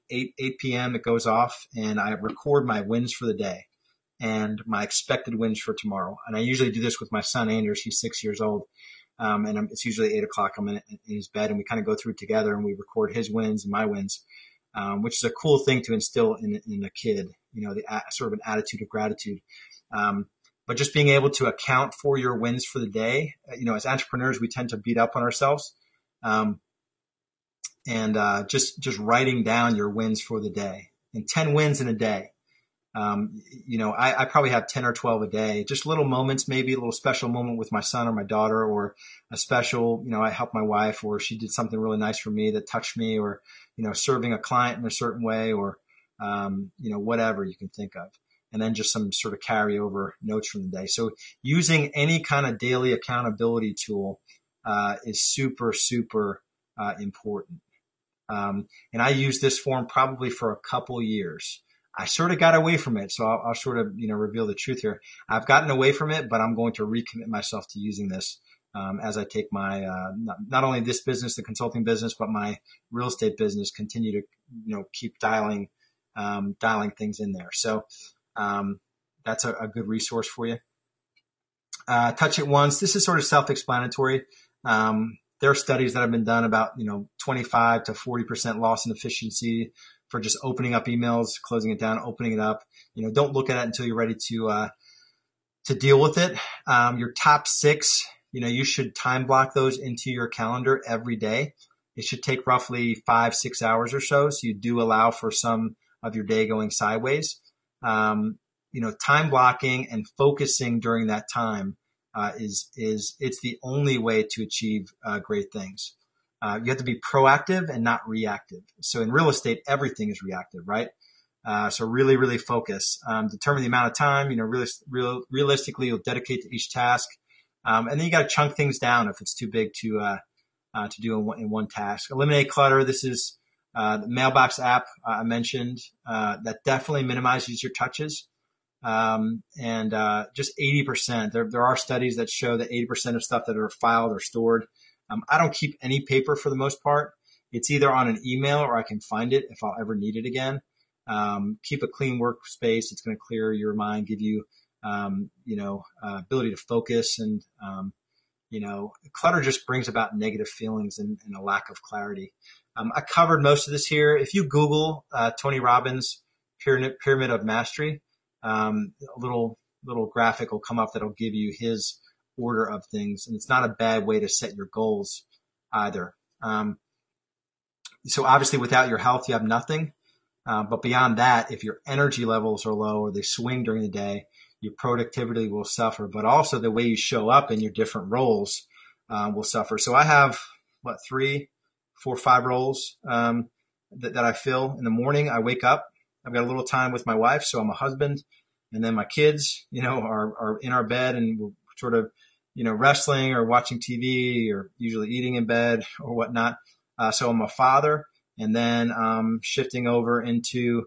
p.m. It goes off, and I record my wins for the day and my expected wins for tomorrow. And I usually do this with my son, Anders. He's 6 years old. And it's usually 8 o'clock. I'm in his bed, and we kind of go through it together, and we record his wins and my wins, which is a cool thing to instill in a kid, sort of an attitude of gratitude. But just being able to account for your wins for the day, as entrepreneurs, we tend to beat up on ourselves. Just writing down your wins for the day, and 10 wins in a day. I probably have 10 or 12 a day, just little moments, maybe a little special moment with my son or my daughter, or a special, I helped my wife, or she did something really nice for me that touched me, or, serving a client in a certain way, or, whatever you can think of. And then just some sort of carryover notes from the day. So using any kind of daily accountability tool, is super, super, important. And I used this form probably for a couple years. I sort of got away from it. So I'll sort of, reveal the truth here. I've gotten away from it, but I'm going to recommit myself to using this, as I take my, not only this business, the consulting business, but my real estate business, continue to, keep dialing things in there. So, that's a good resource for you. Touch it once. This is sort of self-explanatory. There are studies that have been done about, 25 to 40% loss in efficiency for just opening up emails, closing it down, opening it up. Don't look at it until you're ready to deal with it. Your top 6, you should time block those into your calendar every day. It should take roughly 5-6 hours or so. So you do allow for some of your day going sideways. Time blocking and focusing during that time, it's the only way to achieve, great things. You have to be proactive and not reactive. So in real estate, everything is reactive, right? So really, really focus. Determine the amount of time, realistically you'll dedicate to each task. And then you got to chunk things down if it's too big to do in one task. Eliminate clutter. This is, the mailbox app I mentioned, that definitely minimizes your touches. Just 80%. There are studies that show that 80% of stuff that are filed or stored. I don't keep any paper for the most part. It's either on an email or I can find it if I'll ever need it again. Keep a clean workspace. It's going to clear your mind, give you, ability to focus. And, clutter just brings about negative feelings and a lack of clarity. I covered most of this here. If you Google, Tony Robbins pyramid of mastery, a little graphic will come up that'll give you his order of things. And it's not a bad way to set your goals either. So obviously without your health, you have nothing. But beyond that, if your energy levels are low or they swing during the day, your productivity will suffer, but also the way you show up in your different roles, will suffer. So I have 3, 4, 5 roles, that I fill in the morning. I wake up, I've got a little time with my wife. So I'm a husband, and then my kids, are in our bed, and we're sort of, wrestling or watching TV or usually eating in bed or whatnot. So I'm a father, and then shifting over into,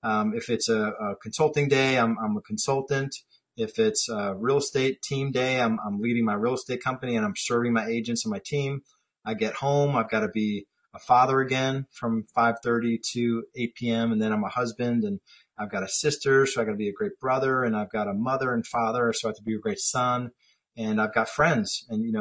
if it's a consulting day, I'm a consultant. If it's a real estate team day, I'm leading my real estate company and I'm serving my agents and my team. I get home, I've got to be a father again from 5:30 to 8 p.m. And then I'm a husband, and I've got a sister, so I got to be a great brother, and I've got a mother and father, so I have to be a great son. and I've got friends and,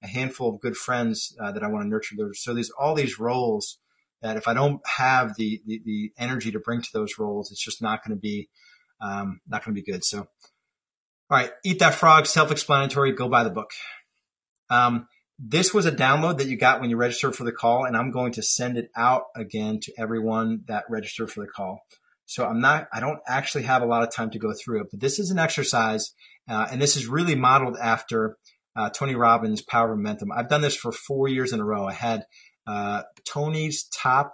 a handful of good friends that I want to nurture those. So there's all these roles that if I don't have the energy to bring to those roles, it's just not going to be good. So, all right, Eat That Frog, self-explanatory, go buy the book. This was a download that you got when you registered for the call, and I'm going to send it out again to everyone that registered for the call. So I don't actually have a lot of time to go through it, but this is an exercise, and this is really modeled after Tony Robbins' Power of Momentum. I've done this for 4 years in a row. I had Tony's top,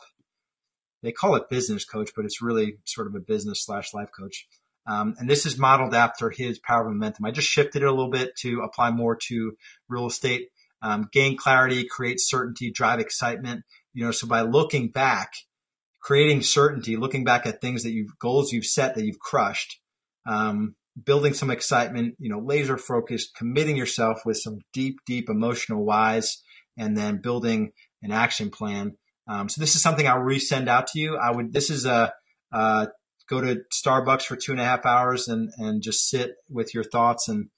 they call it business coach, but it's really sort of a business/life coach. And this is modeled after his Power of Momentum. I just shifted it a little bit to apply more to real estate. Gain clarity, create certainty, drive excitement. So by looking back, creating certainty, looking back at things goals you've set that you've crushed, building some excitement, laser focused, committing yourself with some deep, deep emotional whys, and then building an action plan. So this is something I'll resend out to you. This is go to Starbucks for 2.5 hours and just sit with your thoughts and,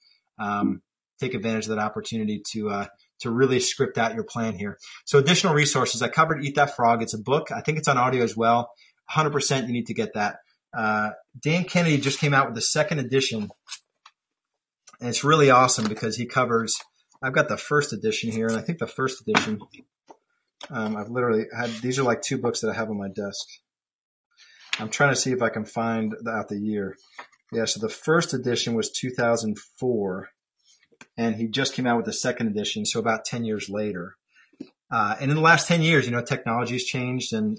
take advantage of that opportunity to really script out your plan here. So additional resources. I covered Eat That Frog. It's a book. I think it's on audio as well. 100% you need to get that. Dan Kennedy just came out with the second edition. And it's really awesome because he covers, I've got the first edition here. And I think the first edition, I've literally had, these are like 2 books that I have on my desk. I'm trying to see if I can find out the year. Yeah. So the first edition was 2004. And he just came out with the second edition, so about 10 years later. And in the last 10 years, technology has changed and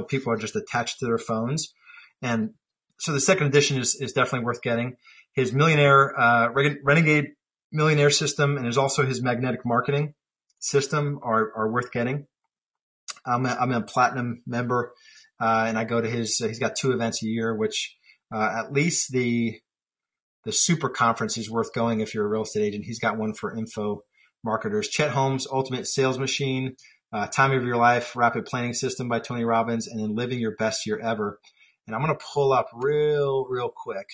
people are just attached to their phones. And so the second edition is definitely worth getting. His Millionaire, Renegade Millionaire system, and there's also his magnetic marketing system are worth getting. I'm a platinum member, and I go to he's got 2 events a year, which, at least the super conference is worth going if you're a real estate agent. He's got one for info marketers. Chet Holmes, Ultimate Sales Machine, Time of Your Life, Rapid Planning System by Tony Robbins, and then Living Your Best Year Ever. And I'm going to pull up real quick.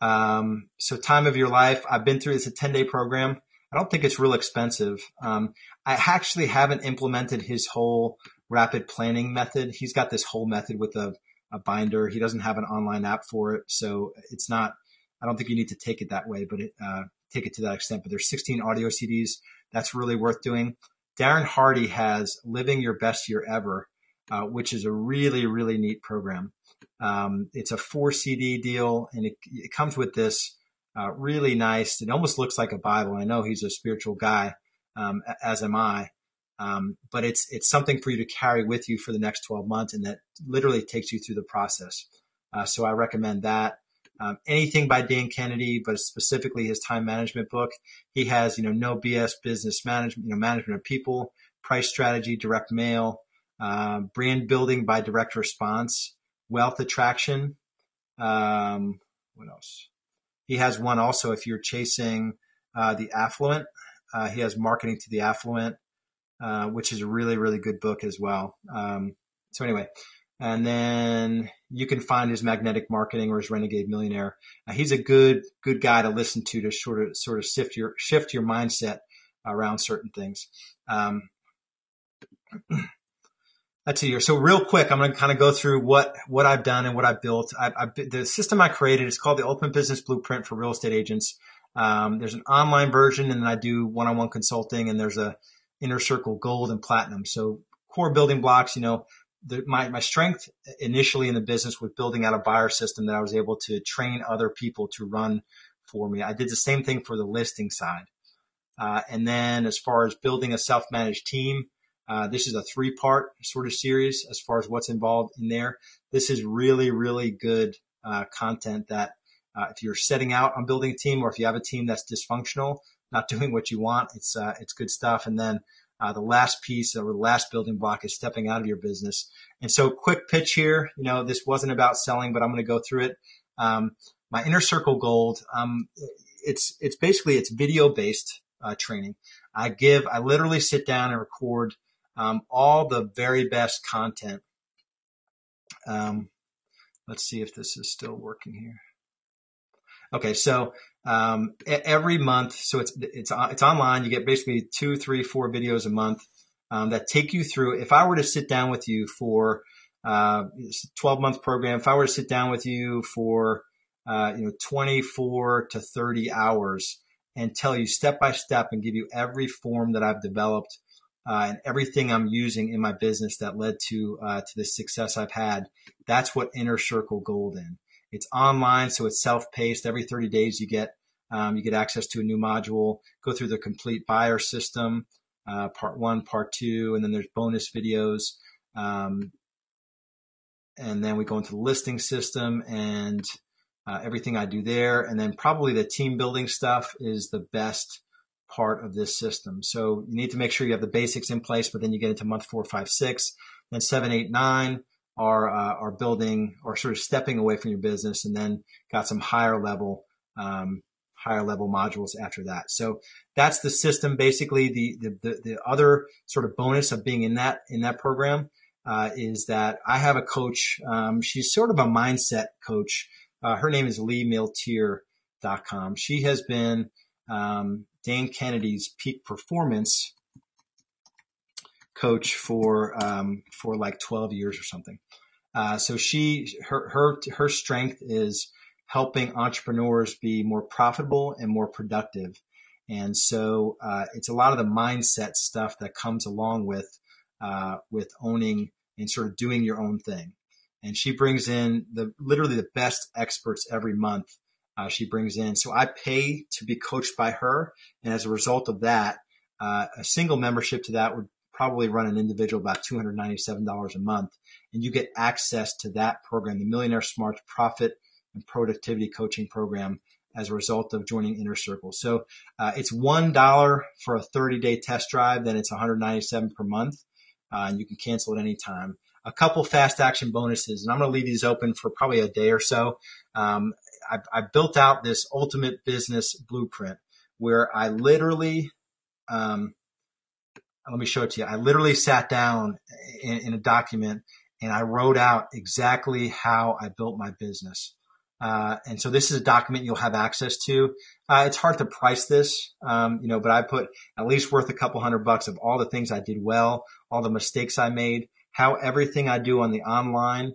So Time of Your Life, I've been through, it's a 10-day program. I don't think it's real expensive. I actually haven't implemented his whole rapid planning method. He's got this whole method with a binder. He doesn't have an online app for it. So it's not, I don't think you need to take it that way, but take it to that extent. But there's 16 audio CDs. That's really worth doing. Darren Hardy has Living Your Best Year Ever, which is a really, really neat program. It's a 4 CD deal and it comes with this, really nice. It almost looks like a Bible. I know he's a spiritual guy, as am I. But it's something for you to carry with you for the next 12 months, and that literally takes you through the process. So I recommend that. Anything by Dan Kennedy, but specifically his time management book. He has, No BS Business Management, Management of People, Price Strategy, Direct Mail, Brand Building by Direct Response, Wealth Attraction. What else? He has one also if you're chasing the affluent. He has Marketing to the Affluent. Which is a really, really good book as well. So anyway, and then you can find his Magnetic Marketing or his Renegade Millionaire. He's a good guy to listen to sort of shift your mindset around certain things. That's a year. So real quick, I'm going to kind of go through what I've done and what I've built. The system I created is called the Ultimate Business Blueprint for Real Estate Agents. There's an online version, and then I do one-on-one consulting, and there's a Inner Circle Gold and Platinum. So core building blocks, my strength initially in the business was building out a buyer system that I was able to train other people to run for me. I did the same thing for the listing side. And then as far as building a self-managed team, this is a 3-part sort of series as far as what's involved in there. This is really, really good content that if you're setting out on building a team, or if you have a team that's dysfunctional, not doing what you want, it's good stuff. And then the last piece or the last building block is stepping out of your business. And so quick pitch here, this wasn't about selling, but I'm going to go through it. My Inner Circle Gold, it's basically, it's video based training. I literally sit down and record all the very best content. Let's see if this is still working here. Okay, so every month. So it's online. You get basically 2, 3, 4 videos a month, that take you through. If I were to sit down with you for, 12-month program, if I were to sit down with you for, 24 to 30 hours and tell you step by step and give you every form that I've developed, and everything I'm using in my business that led to the success I've had, that's what Inner Circle Gold in. It's online, so it's self-paced. Every 30 days you get access to a new module, go through the complete buyer system, part 1, part 2, and then there's bonus videos. And then we go into the listing system and everything I do there. And then probably the team building stuff is the best part of this system. So you need to make sure you have the basics in place, but then you get into month 4, 5, 6, then 7, 8, 9 are building or sort of stepping away from your business, and then got some higher level modules after that. So that's the system. Basically, the other sort of bonus of being in that program is that I have a coach. She's sort of a mindset coach. Her name is LeeMiltier.com. She has been Dane Kennedy's peak performance coach for like 12 years or something. So her strength is helping entrepreneurs be more profitable and more productive. And so it's a lot of the mindset stuff that comes along with owning and sort of doing your own thing. And she brings in literally the best experts every month. She brings in. So I pay to be coached by her. And as a result of that, a single membership to that would probably run an individual about $297 a month. And you get access to that program, the Millionaire Smarts Profit and Productivity Coaching Program, as a result of joining Inner Circle. So it's $1 for a 30-day test drive. Then it's $197 per month. And you can cancel at any time. A couple fast action bonuses, and I'm going to leave these open for probably a day or so. I built out this ultimate business blueprint where I literally, let me show it to you. I literally sat down in a document and I wrote out exactly how I built my business. And so this is a document you'll have access to. It's hard to price this, but I put at least worth a couple $100 of all the things I did well, all the mistakes I made, how everything I do on the online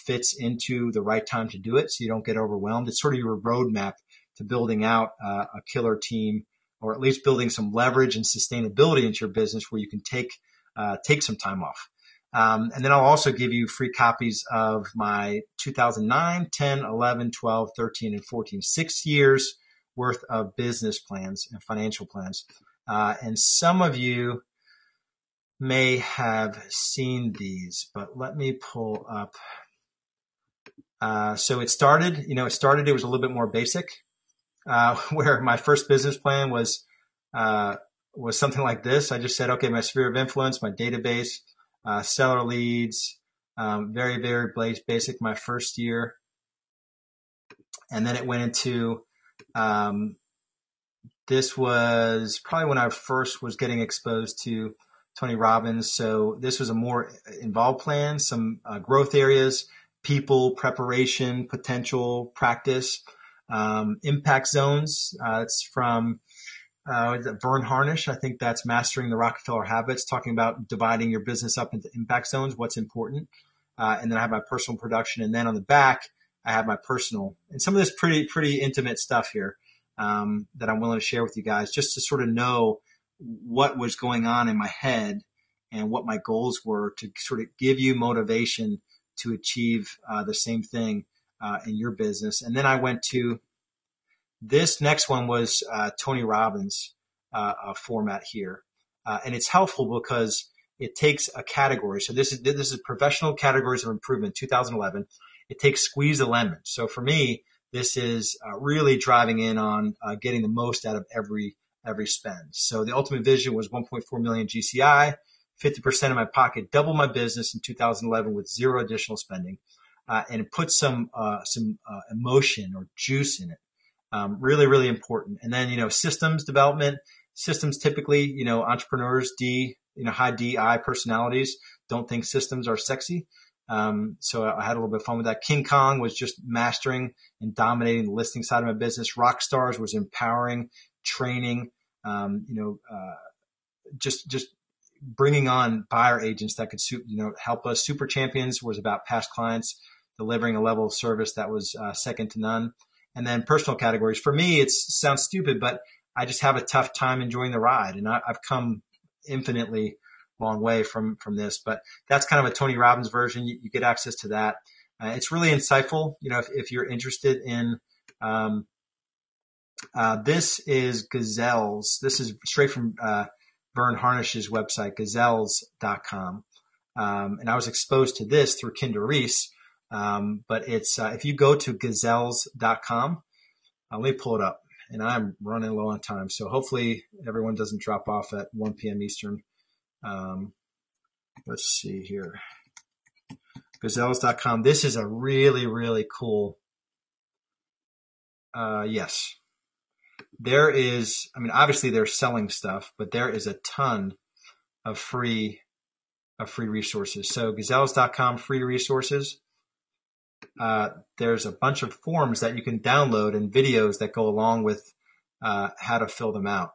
fits into the right time to do it so you don't get overwhelmed. It's sort of your roadmap to building out a killer team, or at least building some leverage and sustainability into your business where you can take some time off. And then I'll also give you free copies of my 2009, 10, 11, 12, 13, and 14, 6 years worth of business plans and financial plans. And some of you may have seen these, but let me pull up. So it started, it was a little bit more basic, where my first business plan was something like this. I just said, okay, my sphere of influence, my database, seller leads, very, very basic my first year. And then it went into, this was probably when I first was getting exposed to Tony Robbins. So this was a more involved plan, some growth areas, people, preparation, potential, practice, impact zones. It's from Vern Harnish. I think that's Mastering the Rockefeller Habits, talking about dividing your business up into impact zones, what's important. And then I have my personal production. And then on the back, I have my personal, and some of this pretty intimate stuff here that I'm willing to share with you guys, just to sort of know what was going on in my head and what my goals were, to sort of give you motivation to achieve the same thing in your business. And then I went to this next one was Tony Robbins format here. And it's helpful because it takes a category. So this is professional categories of improvement, 2011. It takes squeeze the lemon. So for me, this is really driving in on getting the most out of every spend. So the ultimate vision was 1.4 million GCI, 50% of my pocket, double my business in 2011 with zero additional spending, and it puts some emotion or juice in it. Really, really important. And then, systems development. Systems typically, entrepreneurs, high DI personalities don't think systems are sexy. So I had a little bit of fun with that. King Kong was just mastering and dominating the listing side of my business. Rockstars was empowering, training, just bringing on buyer agents that could, help us. Super Champions was about past clients delivering a level of service that was second to none. And then personal categories. For me, it sounds stupid, but I just have a tough time enjoying the ride. And I've come infinitely long way from this, but that's kind of a Tony Robbins version. You get access to that. It's really insightful. If you're interested in, this is Gazelles. This is straight from, Vern Harnish's website, gazelles.com. And I was exposed to this through Kinder Reese. But it's, if you go to gazelles.com, let me pull it up, and I'm running low on time. So hopefully everyone doesn't drop off at 1 p.m. Eastern. Let's see here. Gazelles.com. This is a really, really cool. Yes. There is, obviously they're selling stuff, but there is a ton of free resources. So gazelles.com, free resources. There's a bunch of forms that you can download and videos that go along with how to fill them out.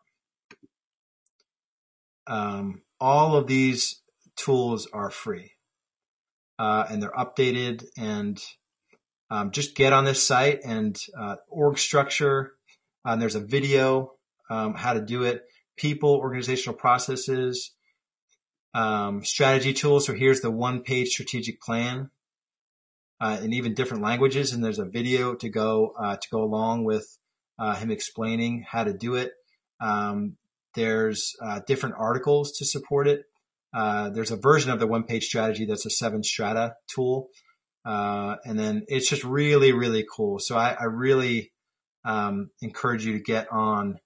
All of these tools are free, and they're updated. And just get on this site and org structure. There's a video how to do it. People, organizational processes, strategy tools. So here's the one-page strategic plan. In even different languages, and there's a video to go along with him explaining how to do it. There's different articles to support it. There's a version of the one-page strategy that's a 7 strata tool, and then it's just really, really cool. So I really encourage you to get on.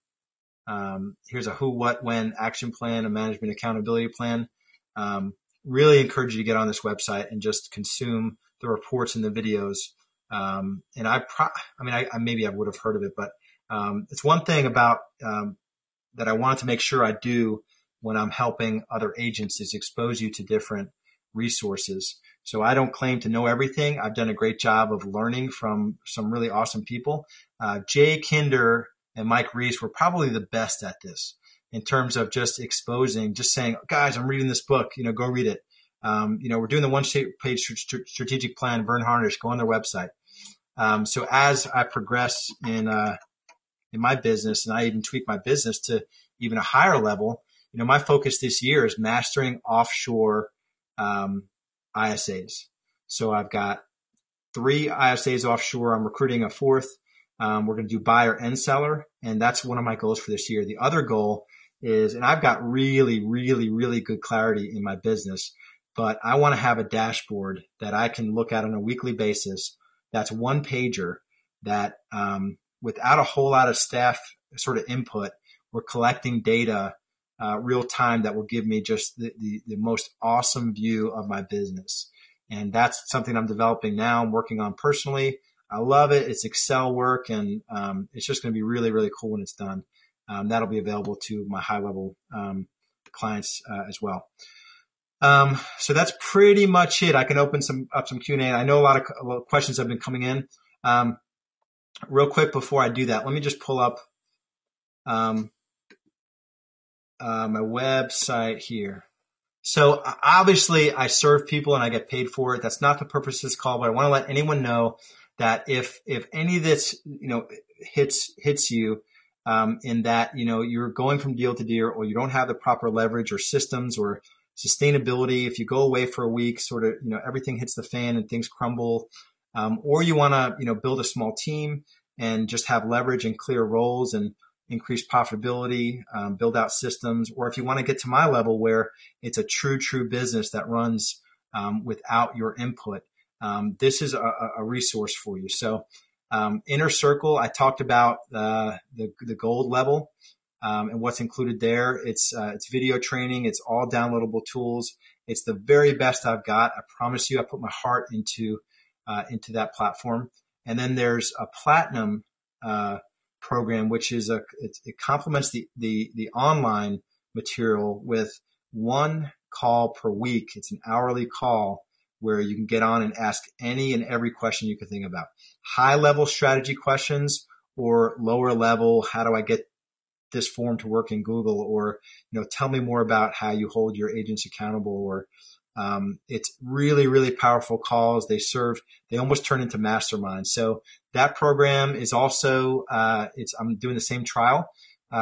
Here's a who, what, when action plan, a management accountability plan. Really encourage you to get on this website and just consume the reports and the videos. And maybe I would have heard of it, but it's one thing about that I wanted to make sure I do when I'm helping other agents is expose you to different resources. So I don't claim to know everything. I've done a great job of learning from some really awesome people. Jay Kinder and Mike Reese were probably the best at this in terms of just exposing, just saying, guys, I'm reading this book, go read it. We're doing the one-page strategic plan, Vern Harnish, go on their website. So as I progress in my business, and I even tweak my business to even a higher level, my focus this year is mastering offshore ISAs. So I've got 3 ISAs offshore. I'm recruiting a 4th. We're going to do buyer and seller, and that's one of my goals for this year. The other goal is, and I've got really, really, really good clarity in my business, but I want to have a dashboard that I can look at on a weekly basis. That's one pager that, without a whole lot of staff sort of input, we're collecting data, real time that will give me just the most awesome view of my business. And that's something I'm developing now. I'm working on personally. I love it. It's Excel work, and, it's just going to be really, really cool when it's done. That'll be available to my high level, clients, as well. So that's pretty much it. I can open up some Q&A. I know a lot of questions have been coming in. Real quick before I do that, let me just pull up my website here. So obviously I serve people and I get paid for it. That's not the purpose of this call, but I want to let anyone know that if any of this, hits you, in that, you're going from deal to deal, or you don't have the proper leverage or systems or sustainability, if you go away for a week, sort of, everything hits the fan and things crumble, or you want to, build a small team and just have leverage and clear roles and increase profitability, build out systems, or if you want to get to my level where it's a true business that runs, without your input, this is a resource for you. So, Inner Circle, I talked about, the gold level. And what's included there. It's video training. It's all downloadable tools. It's the very best I've got. I promise you, I put my heart into that platform. And then there's a platinum, program, which is it complements the online material with one call per week. It's an hourly call where you can get on and ask any and every question you can think about. High level strategy questions or lower level, how do I get this form to work in Google, or, tell me more about how you hold your agents accountable, or, it's really, really powerful calls. They almost turn into masterminds. So that program is also, I'm doing the same trial.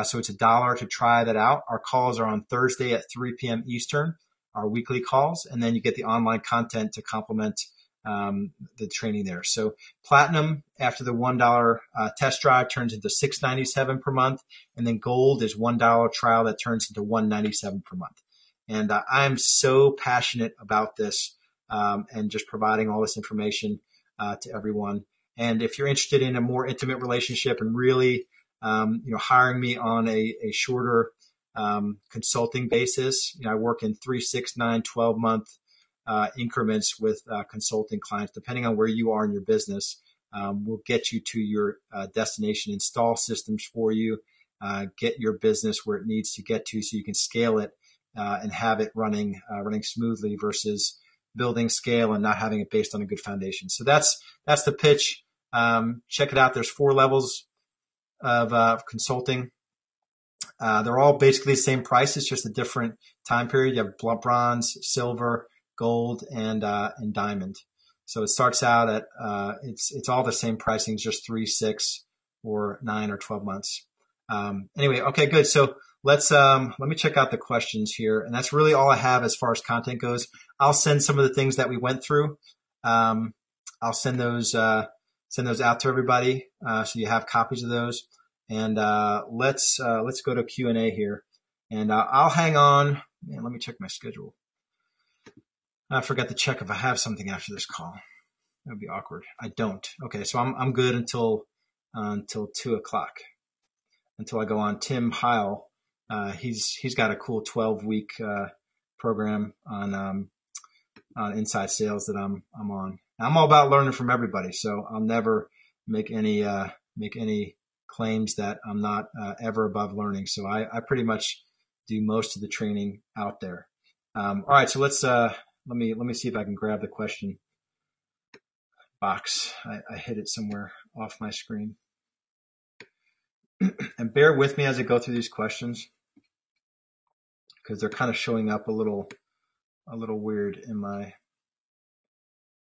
So it's $1 to try that out. Our calls are on Thursday at 3 p.m. Eastern, our weekly calls, and then you get the online content to complement the training there. So platinum after the $1 test drive turns into $6.97 per month, and then gold is $1 trial that turns into $197 per month. And I'm so passionate about this and just providing all this information to everyone. And if you're interested in a more intimate relationship and really, hiring me on a shorter consulting basis, I work in 3, 6, 9, 12 month increments with consulting clients, depending on where you are in your business. We'll get you to your destination, install systems for you, get your business where it needs to get to so you can scale it and have it running smoothly versus building scale and not having it based on a good foundation. So that's the pitch. Check it out. There's 4 levels of consulting. They're all basically the same price. It's just a different time period. You have bronze, silver, gold, and diamond. So it starts out at it's all the same pricing, just 3, 6, or 9 or 12 months. Anyway, okay, good. So let me check out the questions here, and that's really all I have as far as content goes. I'll send some of the things that we went through. I'll send those out to everybody so you have copies of those. And let's go to Q&A here, and I'll hang on. Man, let me check my schedule. I forgot to check if I have something after this call. That would be awkward. I don't. Okay, so I'm good until 2 o'clock, until I go on. Tim Heil, he's got a cool 12-week program on inside sales that I'm on. I'm all about learning from everybody, so I'll never make any claims that I'm not ever above learning. So I pretty much do most of the training out there. All right, so let's let me see if I can grab the question box. I hit it somewhere off my screen. And bear with me as I go through these questions because they're kind of showing up a little weird in my.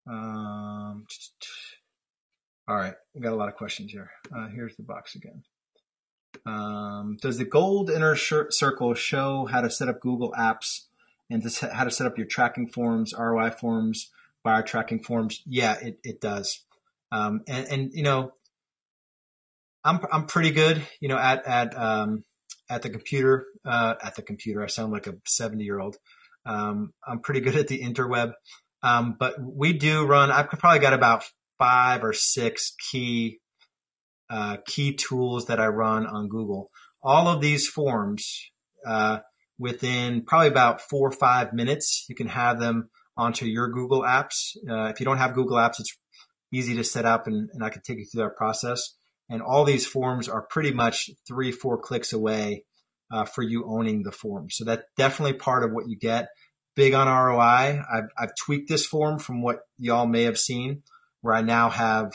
All right, we got a lot of questions here. Here's the box again. Does the gold inner circle show how to set up Google Apps and how to set up your tracking forms, ROI forms, buyer tracking forms? Yeah, it does. And I'm pretty good, at the computer. I sound like a 70-year-old. I'm pretty good at the interweb. But we do run. I've probably got about 5 or 6 key tools that I run on Google. All of these forms, within probably about 4 or 5 minutes, you can have them onto your Google Apps. If you don't have Google Apps, it's easy to set up, and I can take you through that process. And all these forms are pretty much 3, 4 clicks away for you owning the form. So that's definitely part of what you get. Big on ROI. I've tweaked this form from what y'all may have seen, where I now have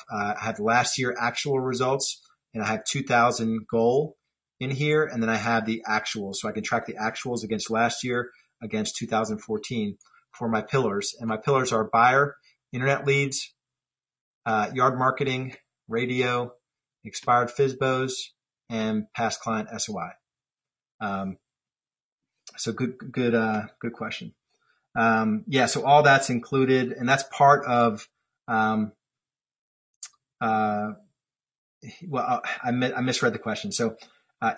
last year actual results, and I have 2,000 goal in here, and then I have the actuals. So I can track the actuals against last year, against 2014 for my pillars. And my pillars are buyer, internet leads, yard marketing, radio, expired FSBOs, and past client SOI. So good question. So all that's included, and that's part of, I misread the question. So,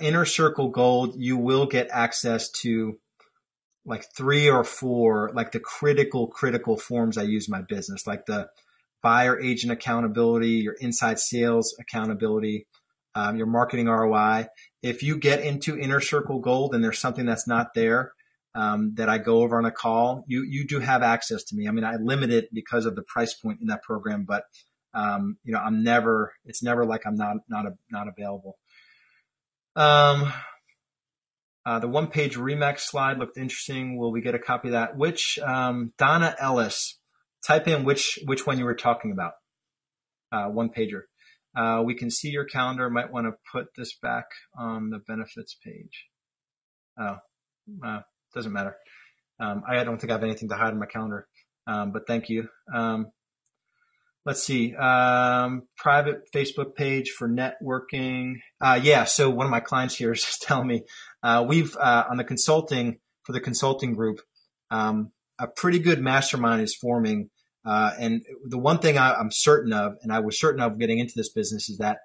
Inner Circle Gold, you will get access to like 3 or 4, like the critical forms I use in my business, like the buyer agent accountability, your inside sales accountability, your marketing ROI. If you get into Inner Circle Gold and there's something that's not there, that I go over on a call, you do have access to me. I mean, I limit it because of the price point in that program, but it's never like I'm not available. The one-page Remax slide looked interesting. Will we get a copy of that? Which, Donna Ellis, type in which one you were talking about. One pager. We can see your calendar. Might want to put this back on the benefits page. Oh, doesn't matter. I don't think I have anything to hide in my calendar. But thank you. Let's see. Private Facebook page for networking. Yeah. So one of my clients here is just telling me, we've, on the consulting, for the consulting group, a pretty good mastermind is forming. And the one thing I'm certain of, and I was certain of getting into this business, is that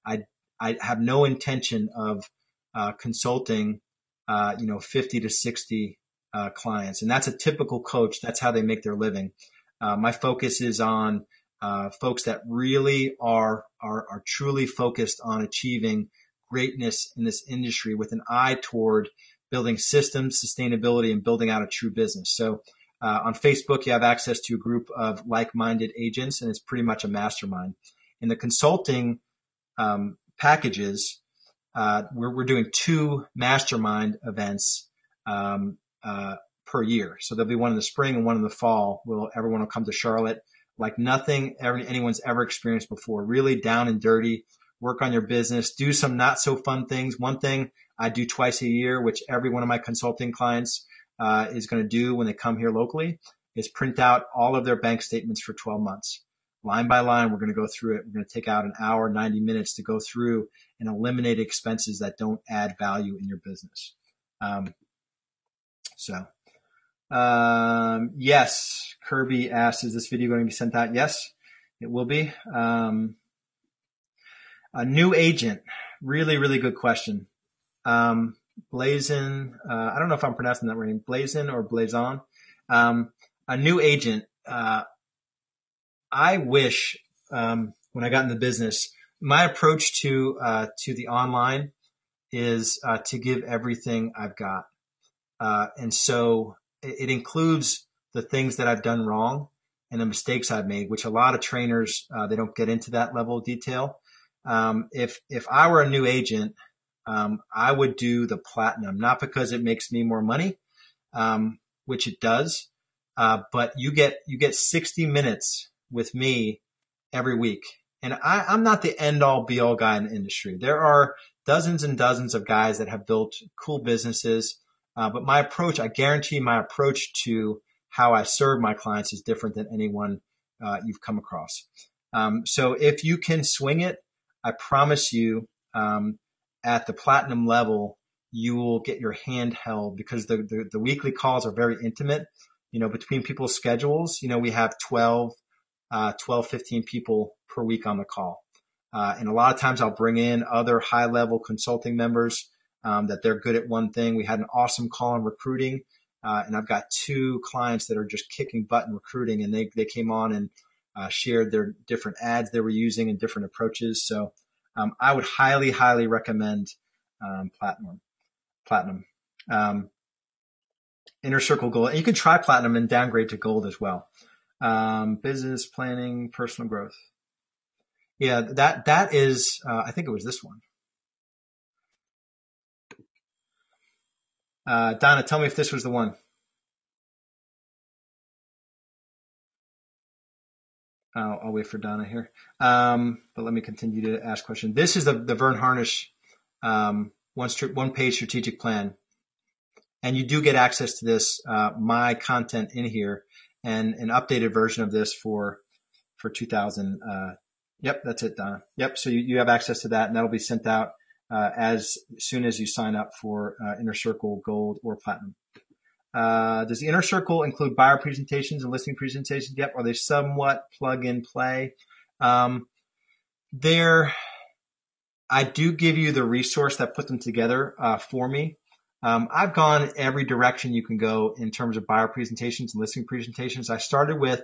I have no intention of, consulting, 50 to 60, clients. And that's a typical coach. That's how they make their living. My focus is on, folks that really are truly focused on achieving greatness in this industry with an eye toward building systems, sustainability, and building out a true business. So, on Facebook, you have access to a group of like-minded agents, and it's pretty much a mastermind. In the consulting, packages, we're doing 2 mastermind events, per year. So there'll be one in the spring and one in the fall. Everyone will come to Charlotte like nothing anyone's ever experienced before. Really down and dirty. Work on your business. Do some not so fun things. One thing I do twice a year, which every one of my consulting clients is going to do when they come here locally, is print out all of their bank statements for 12 months. Line by line, we're going to go through it. We're going to take out an hour, 90 minutes to go through and eliminate expenses that don't add value in your business. Yes, Kirby asked, is this video going to be sent out? Yes, it will be. A new agent, really, really good question. Blazon, I don't know if I'm pronouncing that right, Blazon or Blazon. A new agent, I wish, when I got in the business, my approach to the online is, to give everything I've got. And so it includes the things that I've done wrong and the mistakes I've made, which a lot of trainers, they don't get into that level of detail. If I were a new agent, I would do the platinum, not because it makes me more money, which it does. But you get 60 minutes with me every week. And I'm not the end all be all guy in the industry. There are dozens and dozens of guys that have built cool businesses. But my approach, I guarantee my approach to how I serve my clients is different than anyone, you've come across. So if you can swing it, I promise you, at the platinum level, you will get your hand held because the weekly calls are very intimate. Between people's schedules, we have 12, 15 people per week on the call. And a lot of times I'll bring in other high level consulting members, that they're good at one thing. We had an awesome call on recruiting. And I've got 2 clients that are just kicking butt in recruiting, and they came on and, shared their different ads they were using and different approaches. So, I would highly, highly recommend, platinum. Inner Circle Gold. And you can try platinum and downgrade to gold as well. Business planning, personal growth. Yeah, that is, I think it was this one. Donna, tell me if this was the one. I'll wait for Donna here. But let me continue to ask questions. This is the Vern Harnish, one page strategic plan. And you do get access to this, my content in here, and an updated version of this for 2000. Yep, that's it, Donna. Yep. So you have access to that, and that'll be sent out, as soon as you sign up for, Inner Circle Gold or Platinum. Does the Inner Circle include buyer presentations and listing presentations? Yep. Are they somewhat plug and play? I do give you the resource that put them together, for me. I've gone every direction you can go in terms of buyer presentations and listing presentations. I started with,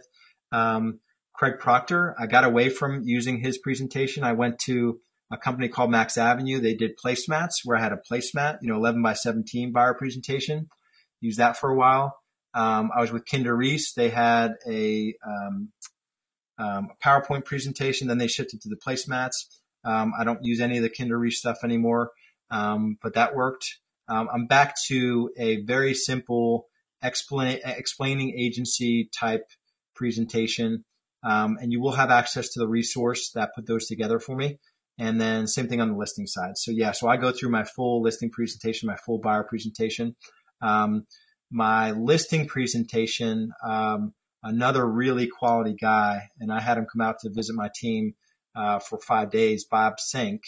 Craig Proctor. I got away from using his presentation. I went to a company called Max Avenue. They did placemats where I had a placemat, 11 by 17 buyer presentation. Used that for a while. I was with Kinder Reese. They had a PowerPoint presentation. Then they shifted to the placemats. I don't use any of the Kinder Reese stuff anymore. But that worked. I'm back to a very simple explaining agency type presentation. And you will have access to the resource that put those together for me. And then same thing on the listing side. So yeah, so I go through my full listing presentation, my full buyer presentation. My listing presentation, another really quality guy, and I had him come out to visit my team, for 5 days, Bob Sink,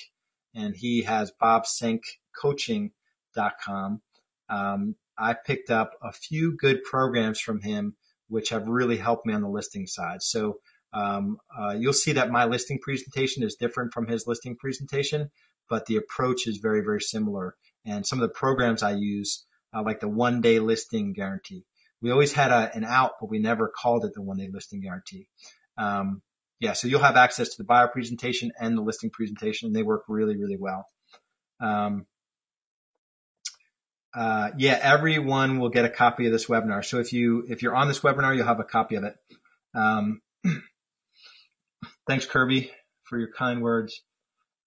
and he has bobsinkcoaching.com. I picked up a few good programs from him, which have really helped me on the listing side. So you'll see that my listing presentation is different from his listing presentation, but the approach is very, very similar. And some of the programs I use, like the 1-day listing guarantee. We always had an out, but we never called it the 1-day listing guarantee. Yeah, so you'll have access to the buyer presentation and the listing presentation, and they work really, really well. Yeah, everyone will get a copy of this webinar. So if you're on this webinar, you'll have a copy of it. Thanks, Kirby, for your kind words.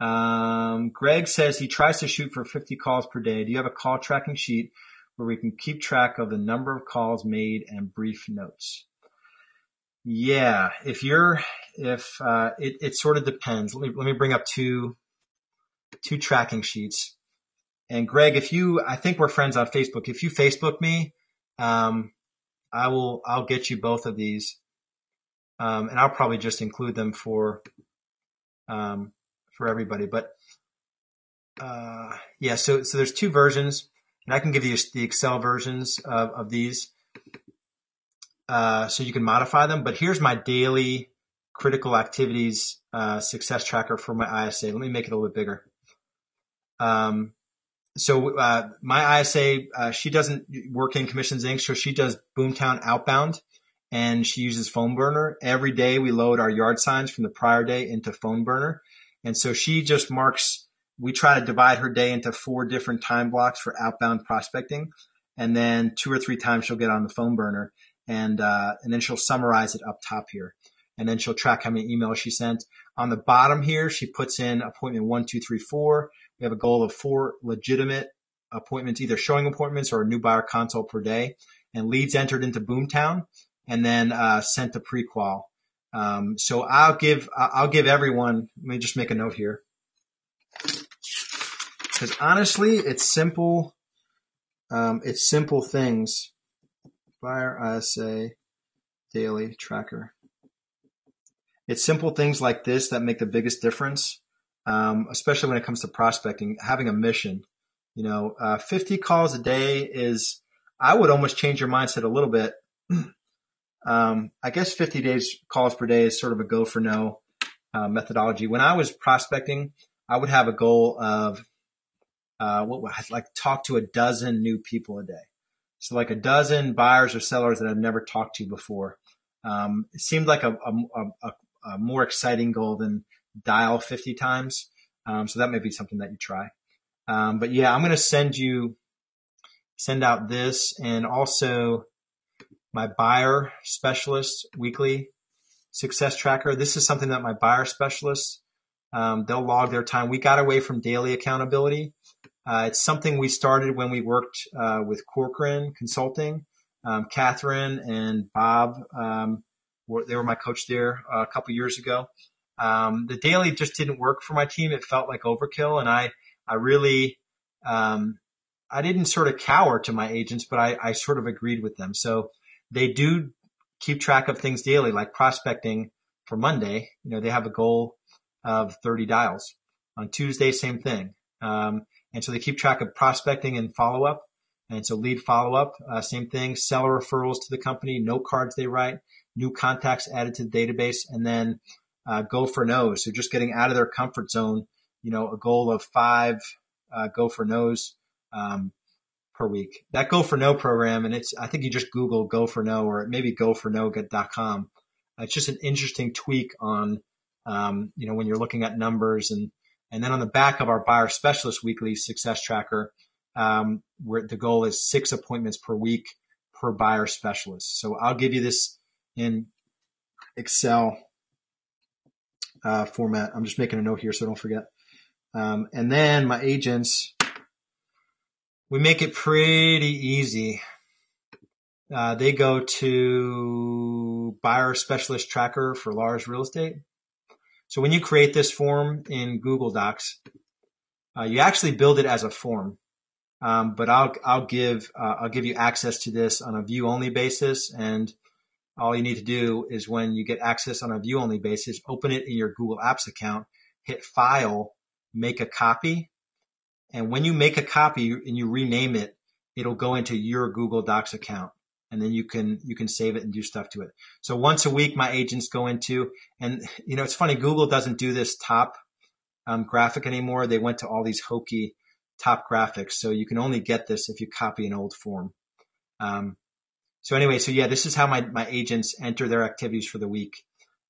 Greg says he tries to shoot for 50 calls per day. Do you have a call tracking sheet where we can keep track of the number of calls made and brief notes? Yeah, it sort of depends. Let me bring up two tracking sheets. And Greg, I think we're friends on Facebook. If you Facebook me, I'll get you both of these. And I'll probably just include them for everybody. But, yeah, so there's 2 versions, and I can give you the Excel versions of these. So you can modify them, but here's my daily critical activities, success tracker for my ISA. Let me make it a little bit bigger. So my ISA, she doesn't work in Commissions Inc., so she does BoomTown outbound, and she uses Phone Burner. Every day we load our yard signs from the prior day into Phone Burner. And so she just marks, we try to divide her day into 4 different time blocks for outbound prospecting. And then 2 or 3 times she'll get on the Phone Burner, and then she'll summarize it up top here. And then she'll track how many emails she sent. On the bottom here, she puts in appointment 1, 2, 3, 4. We have a goal of 4 legitimate appointments, either showing appointments or a new buyer consult per day, and leads entered into BoomTown, and then sent to pre-qual. So I'll give everyone. Let me just make a note here, because honestly, it's simple. It's simple things. Buyer ISA daily tracker. It's simple things like this that make the biggest difference, especially when it comes to prospecting, having a mission. 50 calls a day I would almost change your mindset a little bit. I guess 50 calls per day is sort of a go for no methodology. When I was prospecting, I would have a goal of talk to a dozen new people a day. So like a dozen buyers or sellers that I've never talked to before. It seemed like a more exciting goal than dial 50 times. So that may be something that you try. But yeah, I'm going to send out this, and also my buyer specialist weekly success tracker. This is something that my buyer specialists, they'll log their time. We got away from daily accountability. It's something we started when we worked with Corcoran Consulting. Catherine and Bob, they were my coach there a couple years ago. The daily just didn't work for my team. It felt like overkill, and I really, I didn't sort of cower to my agents, but I sort of agreed with them. So they do keep track of things daily, like prospecting for Monday. They have a goal of 30 dials. On Tuesday, same thing. And so they keep track of prospecting and follow-up. And so lead follow-up, same thing. Seller referrals to the company, no cards they write, new contacts added to the database, and then go for no's. So just getting out of their comfort zone, a goal of 5 go for no's per week. That go for no program, and I think you just Google go for no, or maybe goforno.com. It's just an interesting tweak on, when you're looking at numbers. And then on the back of our buyer specialist weekly success tracker, where the goal is 6 appointments per week per buyer specialist. So I'll give you this in Excel format. I'm just making a note here so don't forget. And then my agents, we make it pretty easy. they go to Buyer Specialist Tracker for Lars Real Estate. So when you create this form in Google Docs, you actually build it as a form. But I'll give you access to this on a view only basis. And all you need to do is when you get access on a view only basis, open it in your Google Apps account, hit File, make a copy. And when you make a copy and you rename it, it'll go into your Google Docs account. And then you can save it and do stuff to it. So once a week, my agents go into, and it's funny, Google doesn't do this top graphic anymore. They went to all these hokey top graphics. So you can only get this if you copy an old form. So yeah, this is how my agents enter their activities for the week.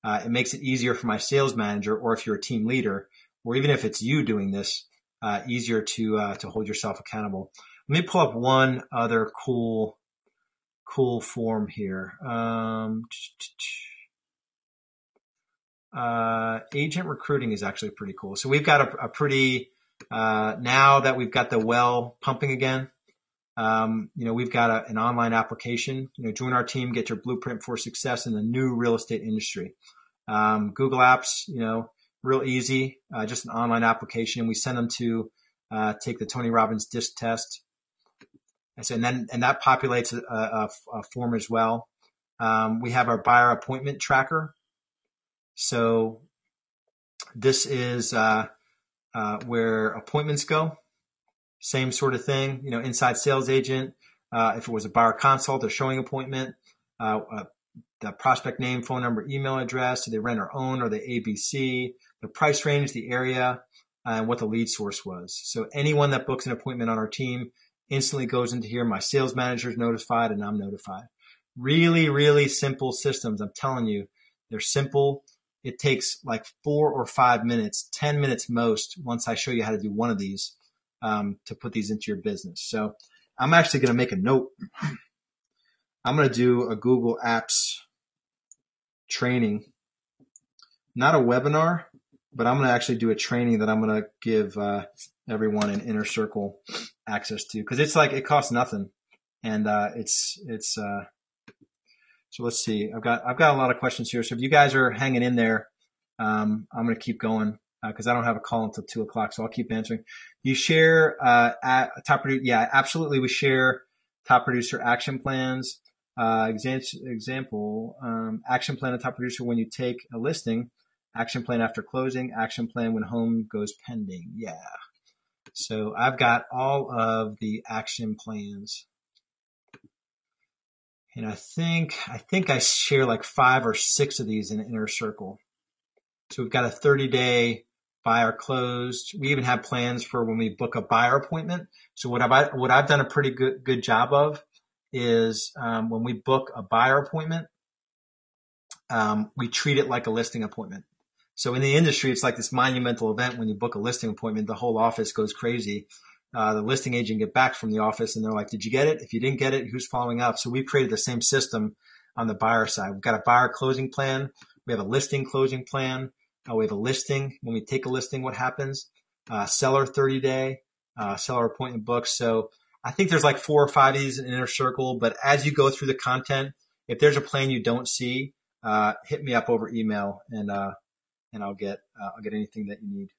It makes it easier for my sales manager, or if you're a team leader, or even if it's you doing this, easier to hold yourself accountable. Let me pull up one other cool form here. Agent recruiting is actually pretty cool. So we've got a pretty, now that we've got the well pumping again, we've got an online application. Join our team, get your blueprint for success in the new real estate industry. Google Apps, real easy, just an online application. We send them to take the Tony Robbins disc test. And that populates a form as well. We have our buyer appointment tracker. So this is where appointments go. Same sort of thing, inside sales agent. If it was a buyer consult or showing appointment, the prospect name, phone number, email address, do they rent or own, or the ABC, the price range, the area, and what the lead source was. So anyone that books an appointment on our team instantly goes into here. My sales manager is notified and I'm notified. Really, really simple systems. I'm telling you, they're simple. It takes like 4 or 5 minutes, 10 minutes most, once I show you how to do one of these, to put these into your business. So I'm actually going to make a note. I'm going to do a Google Apps training, not a webinar, but I'm going to actually do a training that I'm going to give everyone in Inner Circle access to, because it costs nothing, and so let's see. I've got a lot of questions here. So if you guys are hanging in there, I'm going to keep going because I don't have a call until 2:00. So I'll keep answering. You share top producer? Yeah, absolutely. We share top producer action plans. Example, action plan of top producer when you take a listing, action plan after closing, action plan when home goes pending. Yeah. So I've got all of the action plans. And I think I share like 5 or 6 of these in Inner Circle. So we've got a 30-day buyer closed. We even have plans for when we book a buyer appointment. So what I've done a pretty good job of is when we book a buyer appointment, we treat it like a listing appointment. So in the industry, it's like this monumental event. When you book a listing appointment, the whole office goes crazy. The listing agent get back from the office and they're like, did you get it? If you didn't get it, who's following up? So we've created the same system on the buyer side. We've got a buyer closing plan. We have a listing closing plan. We have a listing. When we take a listing, what happens? Seller 30-day, seller appointment book. So I think there's like 4 or 5 of these in Inner Circle, but as you go through the content, if there's a plan you don't see, hit me up over email and I'll get anything that you need.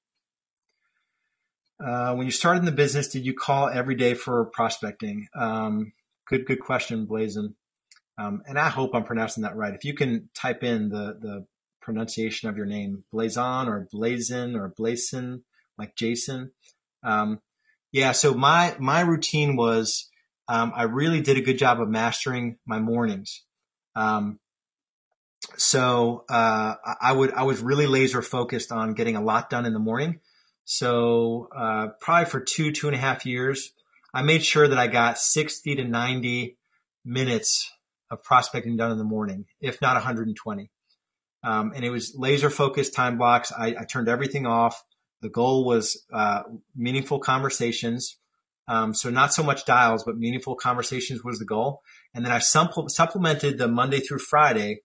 When you started in the business, did you call every day for prospecting? Good question, Blazin. And I hope I'm pronouncing that right. If you can type in the pronunciation of your name, Blazon or Blazin or Blazin, like Jason. Yeah. So my routine was, I really did a good job of mastering my mornings. So I was really laser focused on getting a lot done in the morning. So probably for 2.5 years, I made sure that I got 60 to 90 minutes of prospecting done in the morning, if not 120. And it was laser focused time blocks. I turned everything off. The goal was meaningful conversations. So not so much dials, but meaningful conversations was the goal. And then I supplemented the Monday through Friday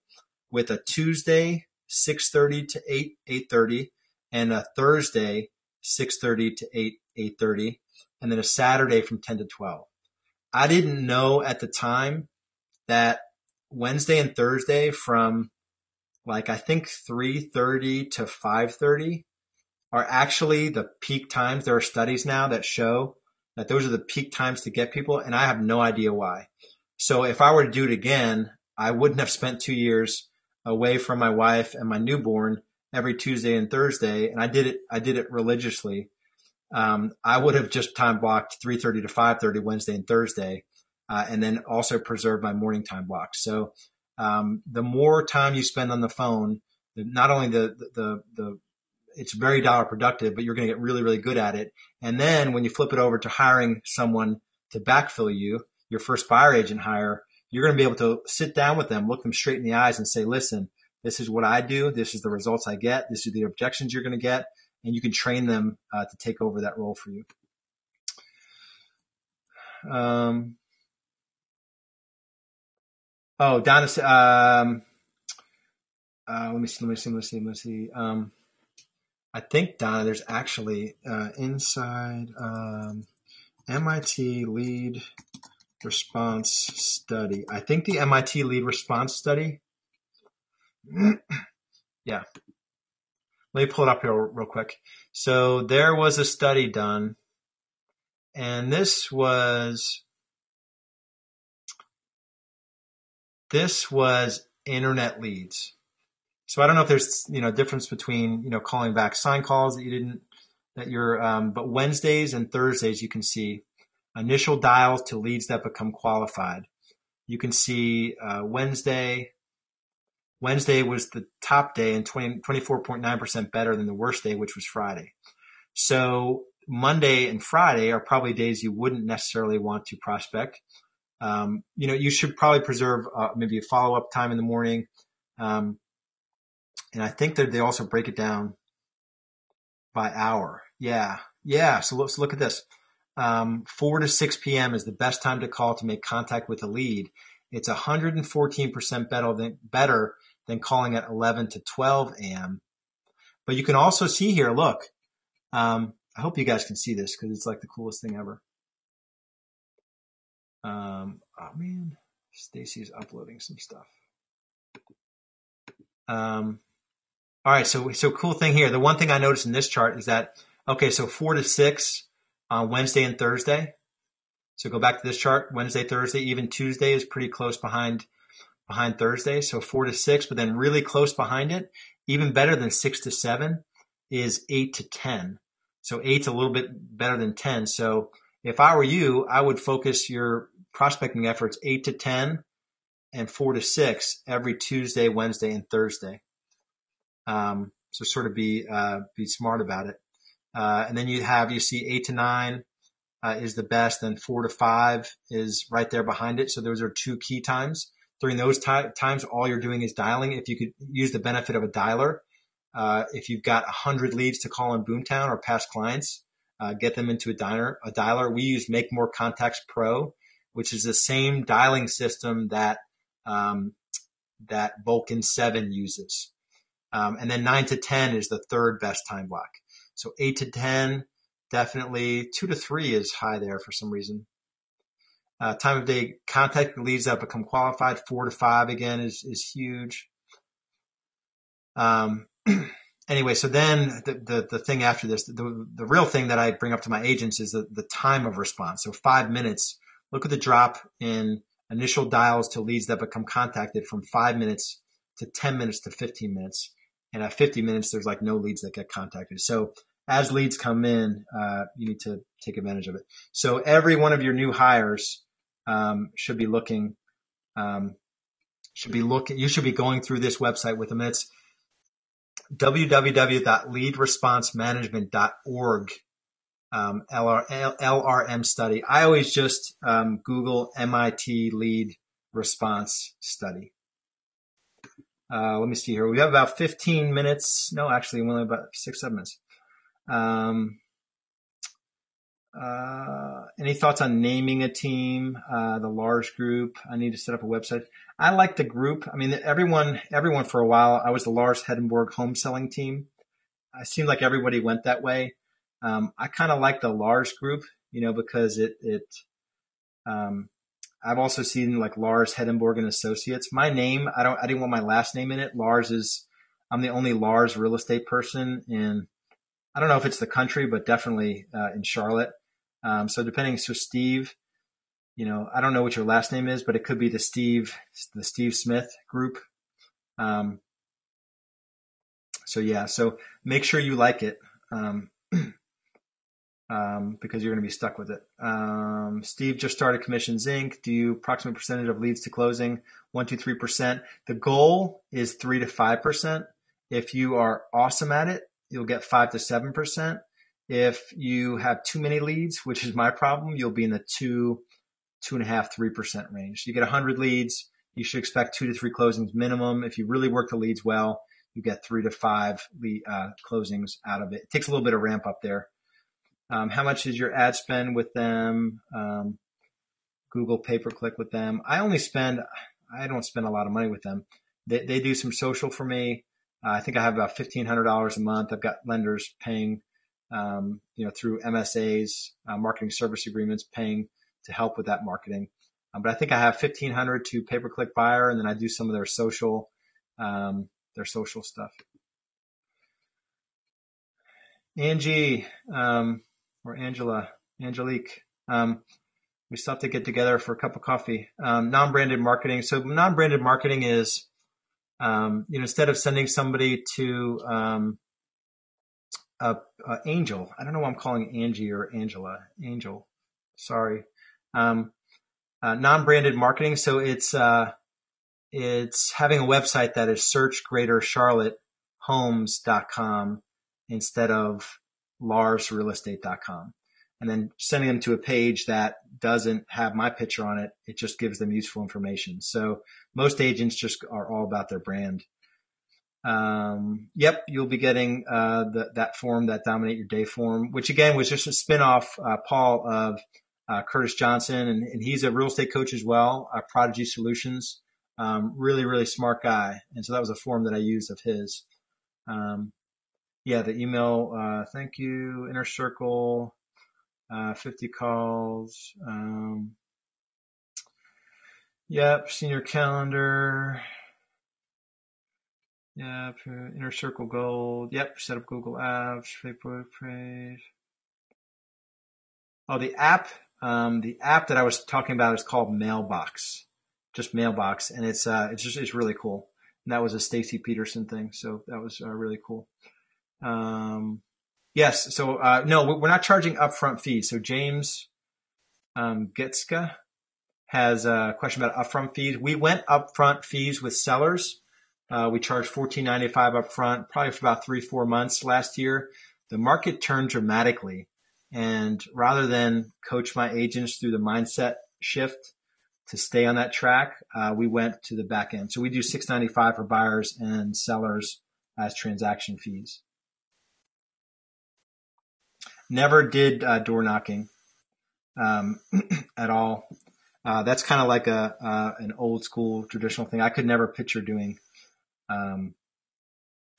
with a Tuesday 6:30 to 8:30, and a Thursday 6:30 to 8:30, and then a Saturday from 10 to 12. I didn't know at the time that Wednesday and Thursday from like, I think 3:30 to 5:30 are actually the peak times. There are studies now that show that those are the peak times to get people, and I have no idea why. So if I were to do it again, I wouldn't have spent 2 years away from my wife and my newborn every Tuesday and Thursday, and I did it religiously. I would have just time blocked 3:30 to 5:30 Wednesday and Thursday, and then also preserve my morning time block. So the more time you spend on the phone, not only it's very dollar productive, but you're going to get really, really good at it. And then when you flip it over to hiring someone to backfill you, your first buyer agent hire, you're going to be able to sit down with them, look them straight in the eyes and say, listen, this is what I do. This is the results I get. This is the objections you're going to get. And you can train them to take over that role for you. Donna, let me see. I think, Donna, there's actually inside MIT lead response study. I think the MIT lead response study. Yeah. Let me pull it up here real quick. So there was a study done, and this was internet leads. So I don't know if there's, difference between, calling back sign calls but Wednesdays and Thursdays, you can see initial dials to leads that become qualified. You can see, Wednesday was the top day and 24.9% better than the worst day, which was Friday. So Monday and Friday are probably days you wouldn't necessarily want to prospect. You should probably preserve, maybe a follow-up time in the morning. And I think that they also break it down by hour. Yeah. So let's look at this. 4 to 6 p.m. is the best time to call to make contact with a lead. It's 114% better than calling at 11 to 12 a.m. But you can also see here, look, I hope you guys can see this because it's like the coolest thing ever. Oh man, Stacy's uploading some stuff. All right, so cool thing here. The one thing I noticed in this chart is that, okay, so 4 to 6 on Wednesday and Thursday. So go back to this chart, Wednesday, Thursday, even Tuesday is pretty close behind Thursday. So 4 to 6, but then really close behind it, even better than 6 to 7 is 8 to 10. So 8's a little bit better than 10. So if I were you, I would focus your prospecting efforts 8 to 10 and 4 to 6 every Tuesday, Wednesday, and Thursday. So sort of be smart about it. And then you see 8 to 9, is the best. Then 4 to 5 is right there behind it. So those are two key times. During those times, all you're doing is dialing. If you could use the benefit of a dialer, if you've got 100 leads to call in BoomTown or past clients, get them into a dialer. We use Make More Contacts Pro, which is the same dialing system that Vulcan 7 uses. And then 9 to 10 is the third best time block. So 8 to 10, definitely. 2 to 3 is high there for some reason. Time of day contact leads that become qualified. 4 to 5 again is huge. Anyway, so then the thing after this, the real thing that I bring up to my agents is the time of response. So 5 minutes. Look at the drop in initial dials to leads that become contacted from 5 minutes to 10 minutes to 15 minutes. And at 50 minutes, there's like no leads that get contacted. So as leads come in, you need to take advantage of it. So every one of your new hires should be looking. You should be going through this website with them. It's www.leadresponsemanagement.org. LRM study. I always just Google MIT lead response study. Let me see here. We have about 15 minutes. No, actually, only about 6-7 minutes. Any thoughts on naming a team? The Lars group. I need to set up a website. I like the group. I mean, everyone for a while. I was the Lars Hedenborg home selling team. It seemed like everybody went that way. I kind of like the Lars group, because I've also seen like Lars Hedenborg and Associates. My name, I didn't want my last name in it. I'm the only Lars real estate person in, I don't know if it's the country, but definitely in Charlotte. So Steve, I don't know what your last name is, but it could be the Steve Smith group. So make sure you like it. Because you're going to be stuck with it. Steve just started Commissions Inc. Do you approximate percentage of leads to closing? 1, 2, 3%. The goal is 3 to 5%. If you are awesome at it, you'll get 5 to 7%. If you have too many leads, which is my problem, you'll be in the 2.5%, 3% range. You get 100 leads, you should expect 2 to 3 closings minimum. If you really work the leads well, you get 3 to 5 closings out of it. It takes a little bit of ramp up there. How much is your ad spend with them? Google pay-per-click with them. I don't spend a lot of money with them. They do some social for me. I think I have about $1,500 a month. I've got lenders paying, through MSAs, marketing service agreements, paying to help with that marketing. But I think I have $1,500 to pay-per-click buyer, and then I do some of their social stuff. Angie, or Angelique. We still have to get together for a cup of coffee. Non-branded marketing. So non-branded marketing is, instead of sending somebody to Angel, I don't know why I'm calling Angie or Angela. Angel, sorry. Non-branded marketing. So it's having a website that is searchgreatercharlottehomes.com instead of larsrealestate.com, and then sending them to a page that doesn't have my picture on it. It just gives them useful information. So most agents just are all about their brand. Yep, you'll be getting that form, that Dominate Your Day form, which again was just a spinoff, Paul, of Curtis Johnson, and he's a real estate coach as well, Prodigy Solutions. Really, really smart guy. And so that was a form that I used of his. The email, thank you, Inner Circle, 50 calls. Senior calendar. Yep, Inner Circle Gold. Yep, set up Google Apps, Facebook page. Oh, the app that I was talking about is called Mailbox, just Mailbox, and it's really cool. And that was a Stacy Peterson thing, so that was really cool. Yes. So, no, we're not charging upfront fees. So James, Getska has a question about upfront fees. We went upfront fees with sellers. We charged $14.95 upfront, probably for about 3-4 months last year. The market turned dramatically. And rather than coach my agents through the mindset shift to stay on that track, we went to the back end. So we do $6.95 for buyers and sellers as transaction fees. Never did door knocking at all. That's kind of like an old school traditional thing. I could never picture doing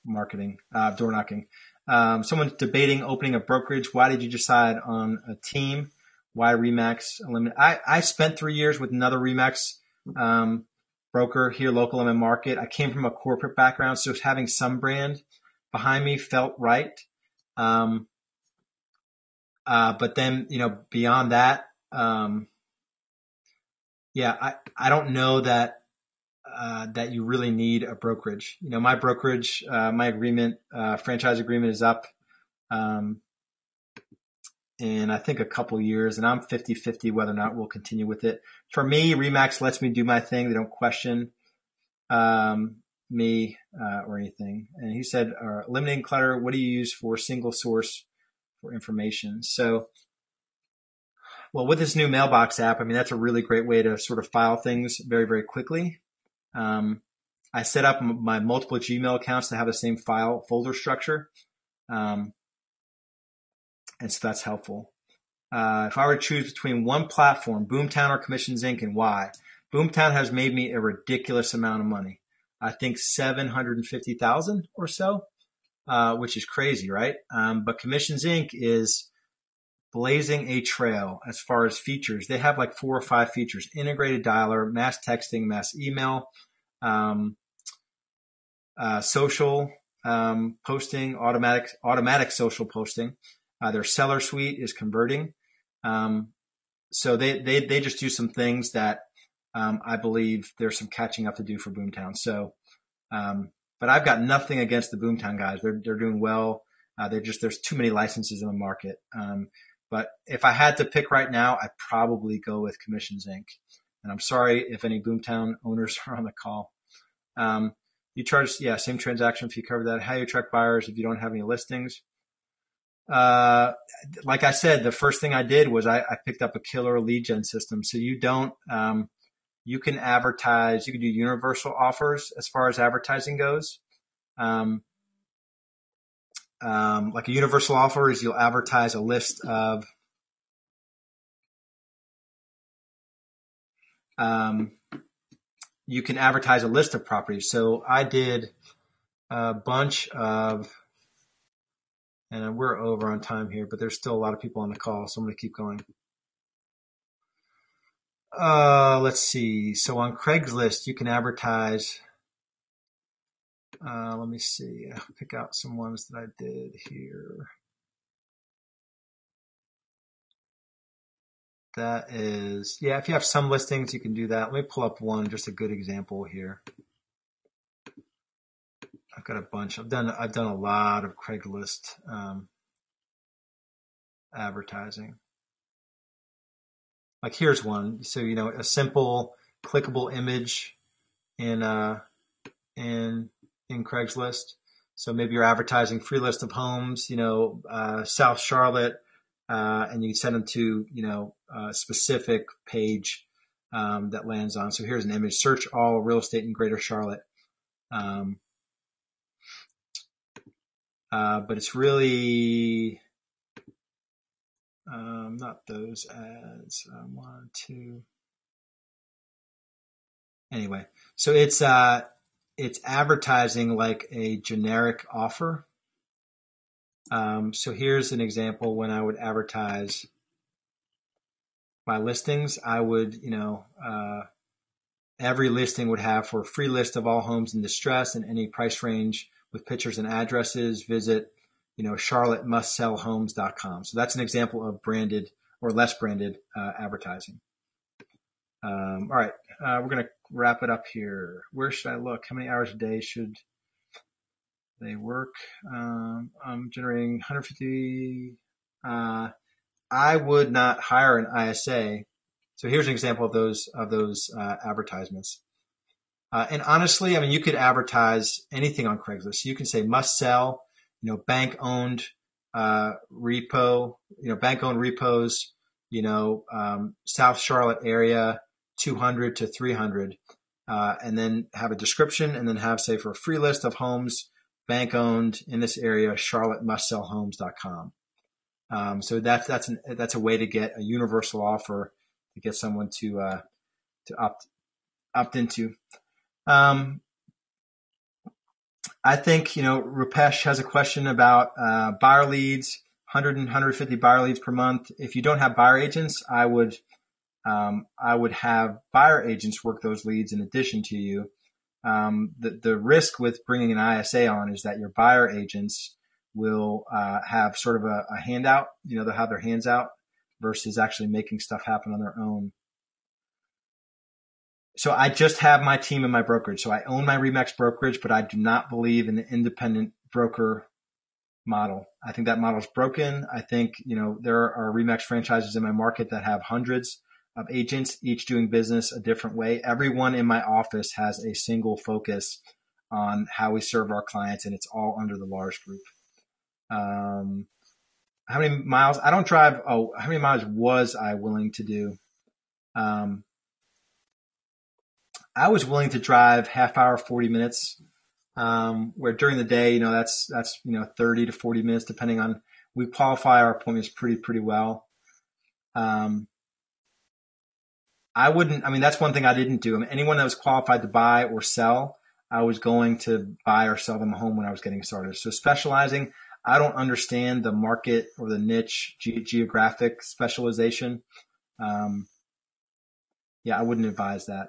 marketing, door knocking. Someone's debating opening a brokerage. Why did you decide on a team? Why Remax? I spent 3 years with another Remax broker here local in my market. I came from a corporate background, so having some brand behind me felt right. But then, beyond that, I don't know that you really need a brokerage. My brokerage, my agreement, franchise agreement is up, in I think a couple years, and I'm 50-50 whether or not we'll continue with it. For me, Remax lets me do my thing. They don't question, me, or anything. And he said, eliminating clutter. What do you use for single source for information? So, well, with this new Mailbox app, that's a really great way to sort of file things very, very quickly. I set up my multiple Gmail accounts to have the same folder structure. And so that's helpful. If I were to choose between one platform, BoomTown or Commissions Inc., and why? BoomTown has made me a ridiculous amount of money. I think $750,000 or so, which is crazy, right? But Commissions Inc. is blazing a trail as far as features. They have like 4 or 5 features: integrated dialer, mass texting, mass email, social posting, automatic social posting. Their seller suite is converting. So they just do some things that I believe there's some catching up to do for BoomTown. So, but I've got nothing against the BoomTown guys. They're doing well. There's too many licenses in the market. But if I had to pick right now, I'd probably go with Commissions Inc. And I'm sorry if any BoomTown owners are on the call. You charge, same transaction fee, cover that. How you attract buyers if you don't have any listings? Like I said, the first thing I did was I picked up a killer lead gen system. So you don't, you can advertise, you can do universal offers as far as advertising goes. Like a universal offer is you'll advertise a list of, you can advertise a list of properties. So I did a bunch of, and we're over on time here, but there's still a lot of people on the call, so I'm going to keep going. Let's see. So on Craigslist, you can advertise. Let me see. I'll pick out some ones that I did here. That is, if you have some listings, you can do that. Let me pull up one, just a good example here. I've got a bunch. I've done a lot of Craigslist advertising. Like here's one. So, a simple clickable image in Craigslist. So maybe you're advertising free list of homes, South Charlotte, and you send them to, a specific page that lands on. So here's an image: search all real estate in Greater Charlotte. But it's really not those ads. 1, 2. Anyway, so it's advertising like a generic offer. So here's an example when I would advertise my listings. I would, every listing would have for a free list of all homes in distress and any price range with pictures and addresses, visit, charlottemustsellhomes.com. So that's an example of branded or less branded advertising. All right. We're going to wrap it up here. Where should I look? How many hours a day should they work? I'm generating 150. I would not hire an ISA. So here's an example of those advertisements. And honestly, you could advertise anything on Craigslist. So you can say must sell, bank-owned repo, bank-owned repos, South Charlotte area, 200 to 300, and then have a description, and then have, say, for a free list of homes, bank-owned in this area, charlottemustsellhomes.com. So that's a way to get a universal offer to get someone to opt into. I think, Rupesh has a question about buyer leads, 100 and 150 buyer leads per month. If you don't have buyer agents, I would have buyer agents work those leads in addition to you. The risk with bringing an ISA on is that your buyer agents will have sort of a handout, they'll have their hands out versus actually making stuff happen on their own. So I just have my team and my brokerage. So I own my RE/MAX brokerage, but I do not believe in the independent broker model. I think that model is broken. I think, there are RE/MAX franchises in my market that have hundreds of agents, each doing business a different way. Everyone in my office has a single focus on how we serve our clients, and it's all under the Lars group. How many miles? I don't drive. How many miles was I willing to do? I was willing to drive half hour, 40 minutes, where during the day, that's 30 to 40 minutes, depending on, we qualify our appointments pretty well. I wouldn't, that's one thing I didn't do. Anyone that was qualified to buy or sell, I was going to buy or sell them a home when I was getting started. So specializing, I don't understand the market or the niche geographic specialization. Yeah, I wouldn't advise that.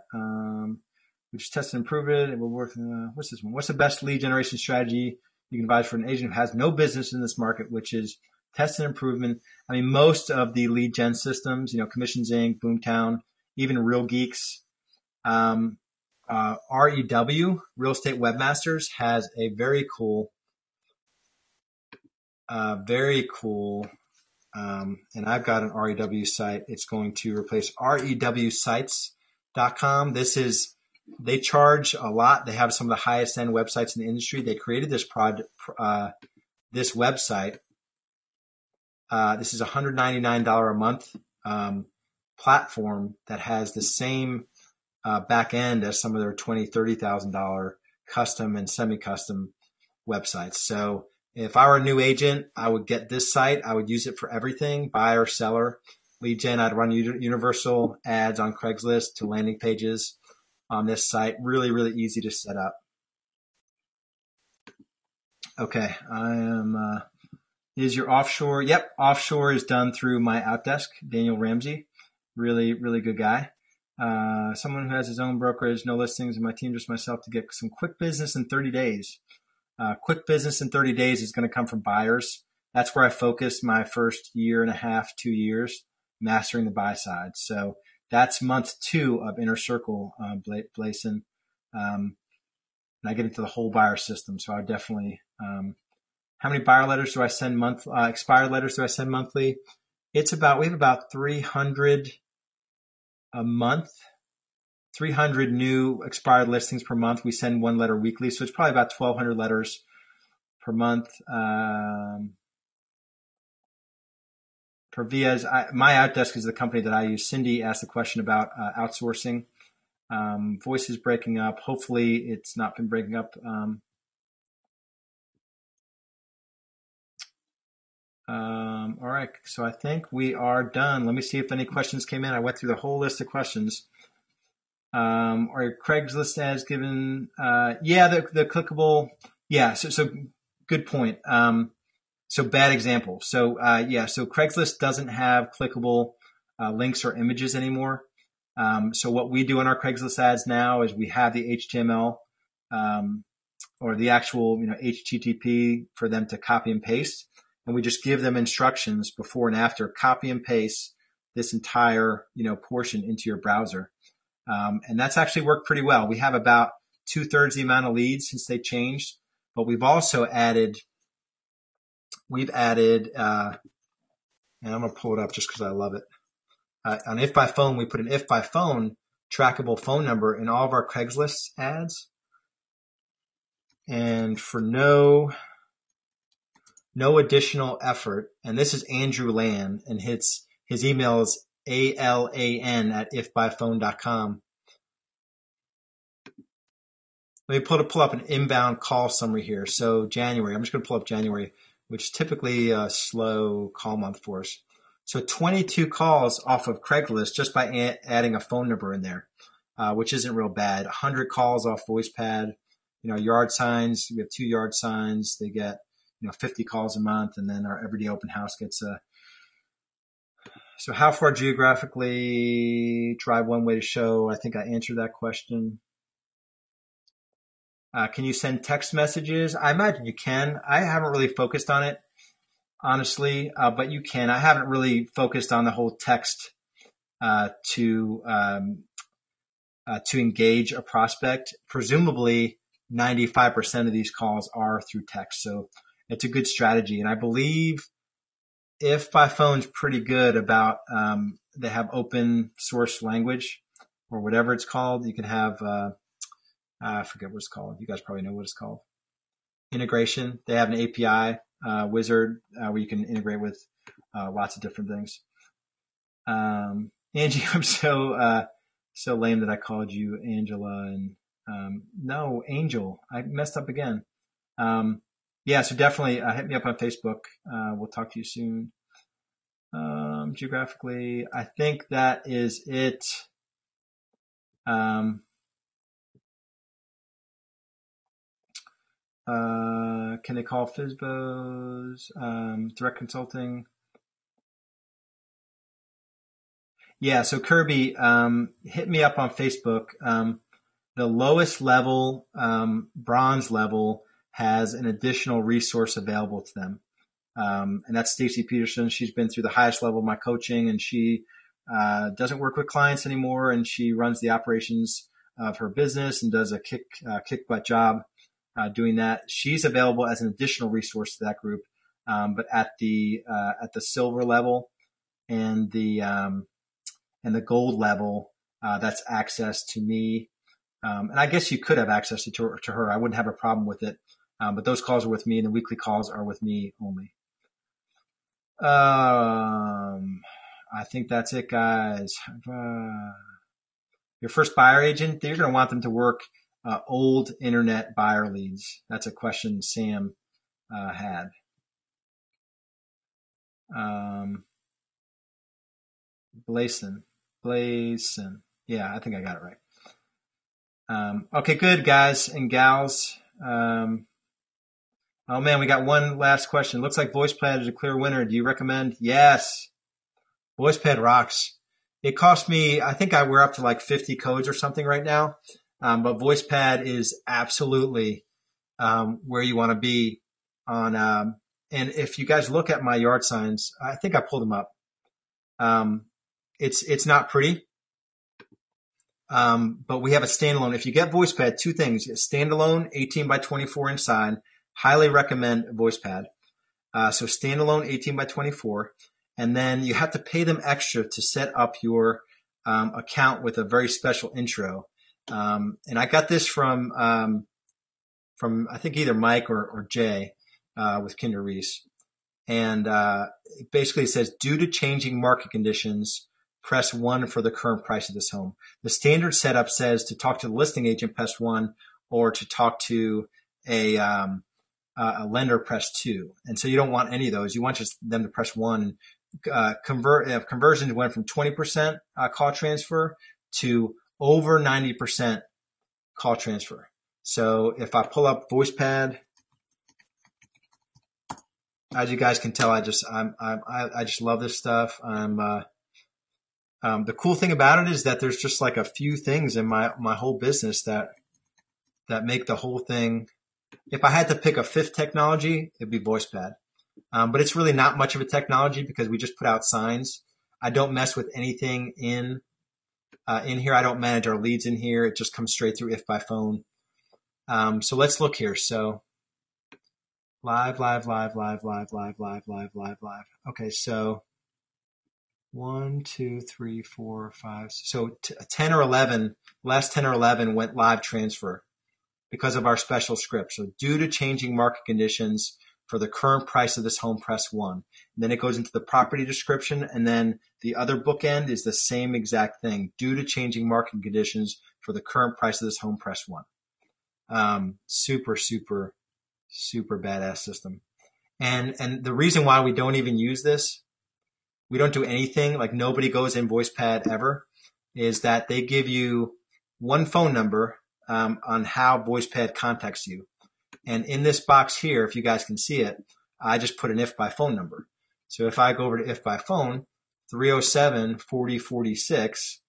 We just test and improve it. It will work. What's this one? What's the best lead generation strategy you can advise for an agent who has no business in this market, which is test and improvement? I mean, most of the lead gen systems, Commissions Inc., BoomTown, even Real Geeks, REW, Real Estate Webmasters, has a very cool, and I've got an REW site. It's going to replace rewsites.com. They charge a lot. They have some of the highest end websites in the industry. They created this this website. This is $199 a month platform that has the same back end as some of their $20,000, $30,000 custom and semi-custom websites. So if I were a new agent, I would get this site. I would use it for everything, buyer, seller, lead gen. I'd run universal ads on Craigslist to landing pages on this site. Really, really easy to set up. Okay, I am, is your offshore? Yep, offshore is done through my Outdesk, Daniel Ramsey. Really, really good guy. Someone who has his own brokerage, no listings, and my team, just myself, to get some quick business in 30 days. Quick business in 30 days is going to come from buyers. That's where I focused my first year and a half, 2 years, mastering the buy side. So that's month 2 of Inner Circle, Blason. And I get into the whole buyer system. So I would definitely, how many buyer letters do I send expired letters do I send monthly? We have about 300 a month, 300 new expired listings per month. We send 1 letter weekly. So it's probably about 1,200 letters per month. Per Vias, my Outdesk is the company that I use. Cindy asked a question about outsourcing. Voice is breaking up. Hopefully it's not been breaking up. All right. So I think we are done. Let me see if any questions came in. I went through the whole list of questions. Are Craigslist ads given? Yeah, the clickable. Yeah. So good point. So bad example. So Craigslist doesn't have clickable links or images anymore. So what we do in our Craigslist ads now is we have the HTML or the actual HTTP for them to copy and paste, and we just give them instructions before and after. Copy and paste this entire portion into your browser, and that's actually worked pretty well. We have about 2/3 the amount of leads since they changed, but we've also added. And I'm going to pull it up just because I love it. On If by Phone, we put an If by Phone trackable phone number in all of our Craigslist ads. And for no additional effort, and this is Andrew Land, and his email is alan@ifbyphone.com. Let me pull up an inbound call summary here. So January, I'm just going to pull up January, which is typically a slow call month for us. So 22 calls off of Craigslist just by adding a phone number in there, which isn't real bad. 100 calls off VoicePad. Yard signs. We have 2 yard signs. They get 50 calls a month, and then our everyday open house gets a. So how far geographically? Drive one way to show. I think I answered that question. Can you send text messages? I imagine you can. I haven't really focused on it, honestly, but you can. I haven't really focused on the whole text to engage a prospect. Presumably, 95% of these calls are through text, so it's a good strategy. And I believe If by Phone's pretty good about they have open source language or whatever it's called. You can have I forget what it's called. You guys probably know what it's called. Integration. They have an API wizard where you can integrate with lots of different things. Angie, I'm so lame that I called you Angela, and no, Angel. I messed up again. Yeah, so definitely hit me up on Facebook. We'll talk to you soon. Geographically, I think that is it. can they call FISBOs, direct consulting? Yeah. So Kirby, hit me up on Facebook. The lowest level, bronze level, has an additional resource available to them. And that's Stacy Peterson. She's been through the highest level of my coaching, and she doesn't work with clients anymore, and she runs the operations of her business and does a kick butt job doing that. She's available as an additional resource to that group, but at the silver level and the gold level, that's access to me. And I guess you could have access to her. I wouldn't have a problem with it. But those calls are with me, and the weekly calls are with me only. I think that's it, guys. Your first buyer agent, you're going to want them to work old internet buyer leads. That's a question Sam had. Blason. Yeah, I think I got it right. Okay, good, guys and gals. Oh man, we got one last question. Looks like VoicePad is a clear winner. Do you recommend? Yes. VoicePad rocks. It cost me, I think we're up to like 50 codes or something right now. But VoicePad is absolutely where you want to be on. And if you guys look at my yard signs, I think I pulled them up. It's not pretty. But we have a standalone. If you get VoicePad, two things: a standalone 18 by 24 inside. Highly recommend VoicePad. So standalone 18 by 24, and then you have to pay them extra to set up your account with a very special intro. And I got this from I think either Mike or Jay with Kinder Reese, and it basically says, due to changing market conditions, press 1 for the current price of this home. The standard setup says to talk to the listing agent, press 1, or to talk to a lender, press 2. And so you don't want any of those. You want just them to press 1. Conversions went from 20% call transfer to over 90% call transfer. So if I pull up VoicePad, as you guys can tell, I just love this stuff. The cool thing about it is that there's just like a few things in my whole business that make the whole thing. If I had to pick a fifth technology, it'd be VoicePad. But it's really not much of a technology because we just put out signs. I don't mess with anything in here. I don't manage our leads in here. It just comes straight through if by phone. So let's look here. So live. Okay, so 1, 2, 3, 4, 5. So 10 or 11, last 10 or 11 went live transfer because of our special script. So due to changing market conditions, for the current price of this home, press 1. And then it goes into the property description, and then the other bookend is the same exact thing. Due to changing market conditions, for the current price of this home, press 1. Super badass system. And the reason why we don't even use this, we don't do anything, like nobody goes in VoicePad ever, is that they give you one phone number on how VoicePad contacts you. And in this box here, if you guys can see it, I just put an if by phone number. So if I go over to if by phone, 307-4046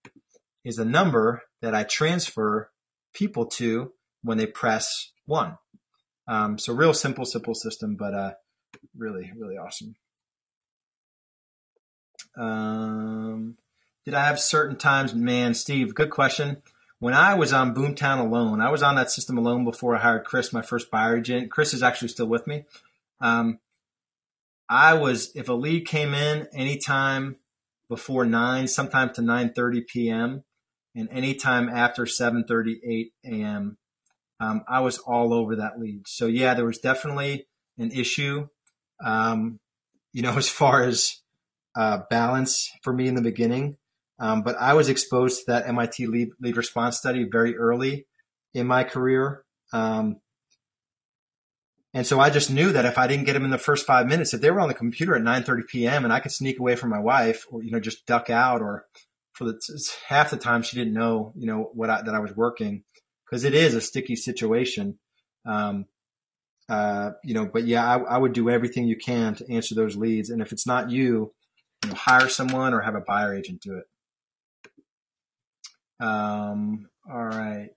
is the number that I transfer people to when they press 1. So real simple system, but really awesome. Did I have certain times? Man, Steve, good question. When I was on BoomTown alone, I was on that system alone before I hired Chris, my first buyer agent. Chris is actually still with me. If a lead came in anytime before 9, sometimes to 9:30 p.m., and anytime after 7:38 a.m., I was all over that lead. So yeah, there was definitely an issue, as far as balance for me in the beginning. But I was exposed to that MIT lead response study very early in my career. And so I just knew that if I didn't get them in the first 5 minutes, if they were on the computer at 9:30 p.m. and I could sneak away from my wife or, just duck out, or half the time she didn't know, that I was working, because it is a sticky situation. but yeah, I would do everything you can to answer those leads. And if it's not you, hire someone or have a buyer agent do it. All right.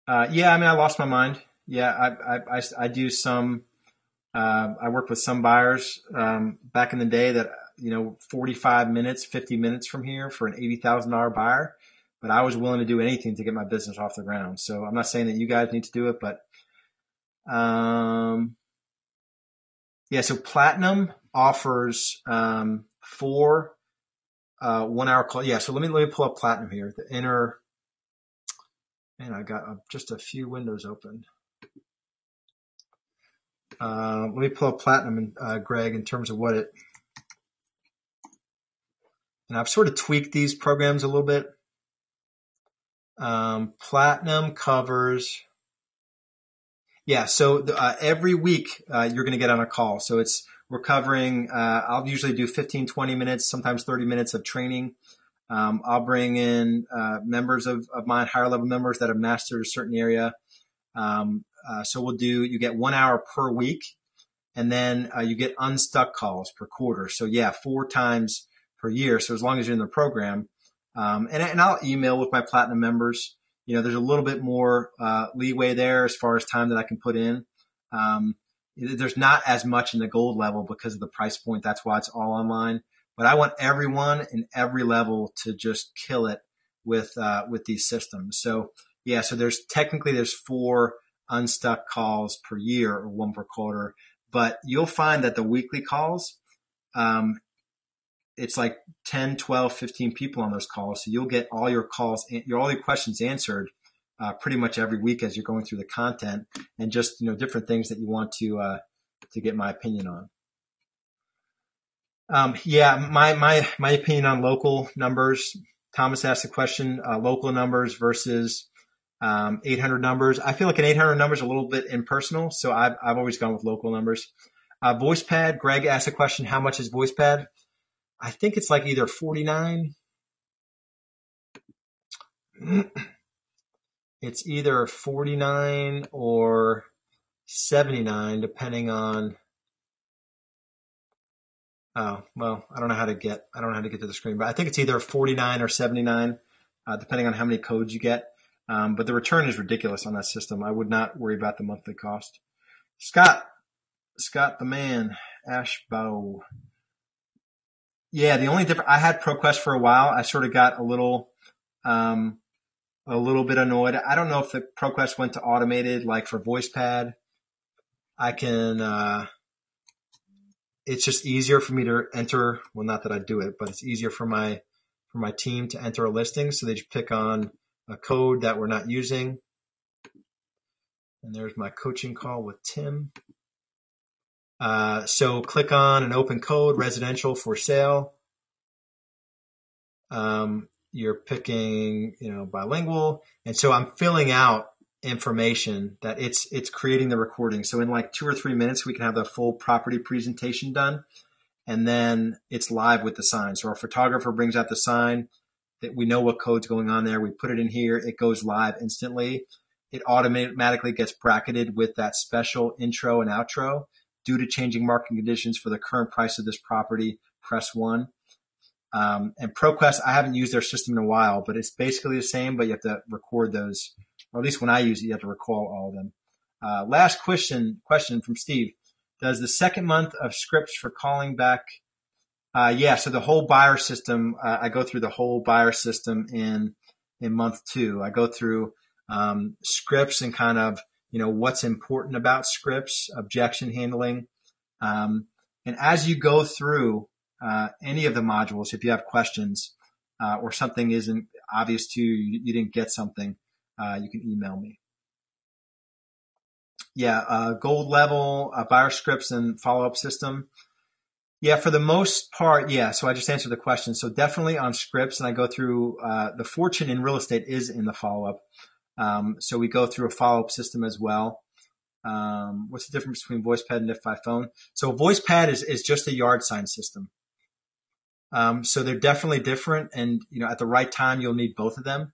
Yeah, I mean, I lost my mind. Yeah, I do some, I worked with some buyers, back in the day that, 45 minutes, 50 minutes from here for an $80,000 buyer, but I was willing to do anything to get my business off the ground. So I'm not saying that you guys need to do it, but, yeah, so Platinum offers, 4, 1 hour call. Yeah. So let me pull up Platinum here. Man, I got just a few windows open. Let me pull up Platinum and, Greg, in terms of and I've sort of tweaked these programs a little bit. Platinum covers, yeah. So, every week, you're going to get on a call. So we're covering, I'll usually do 15, 20 minutes, sometimes 30 minutes of training. I'll bring in, members of mine, higher level members that have mastered a certain area. So you get 1 hour per week. And then, you get unstuck calls per quarter. So yeah, 4 times per year. So as long as you're in the program, and I'll email with my platinum members. There's a little bit more, leeway there as far as time that I can put in. There's not as much in the gold level because of the price point. That's why it's all online. But I want everyone in every level to just kill it with these systems. So yeah, so there's 4 unstuck calls per year or 1 per quarter. But you'll find that the weekly calls, it's like 10, 12, 15 people on those calls. So you'll get all your calls, all your questions answered, pretty much every week as you're going through the content, and just, different things that you want to get my opinion on. Yeah, my opinion on local numbers. Thomas asked the question, local numbers versus, 800 numbers. I feel like an 800 number is a little bit impersonal, so I've always gone with local numbers. VoicePad, Greg asked a question, how much is VoicePad? I think it's like either 49. It's either 49 or 79, depending on, oh, well, I don't know how to get to the screen, but I think it's either 49 or 79, depending on how many codes you get. But the return is ridiculous on that system. I would not worry about the monthly cost. Scott the man, Ashbow. Yeah, the only difference, I had ProQuest for a while. I sort of got a little bit annoyed. I don't know if the ProQuest went to automated, like for VoicePad. I can, it's just easier for me to enter. Well, not that I do it, but it's easier for my team to enter a listing. So they just pick on a code that we're not using. And there's my coaching call with Tim. So click on an open code, residential for sale. You're picking, bilingual. And so I'm filling out information that it's creating the recording. So in like 2 or 3 minutes, we can have the full property presentation done. And then it's live with the sign. So our photographer brings out the sign that we know what code's going on there. We put it in here. It goes live instantly. It automatically gets bracketed with that special intro and outro. Due to changing market conditions for the current price of this property, press 1. And ProQuest, I haven't used their system in a while, but it's basically the same, but you have to record those, or at least when I use it, you have to recall all of them. Last question from Steve. Does the second month of scripts for calling back? Yeah, so the whole buyer system, I go through the whole buyer system in month 2. I go through, scripts and kind of, what's important about scripts, objection handling. And as you go through, any of the modules, if you have questions, or something isn't obvious to you, you didn't get something, you can email me. Yeah, gold level, buyer scripts and follow-up system. Yeah, for the most part, yeah. So I just answered the question. So definitely on scripts, and I go through, the fortune in real estate is in the follow-up. So we go through a follow-up system as well. What's the difference between VoicePad and If by Phone? So VoicePad is just a yard sign system. So they're definitely different, and at the right time you'll need both of them.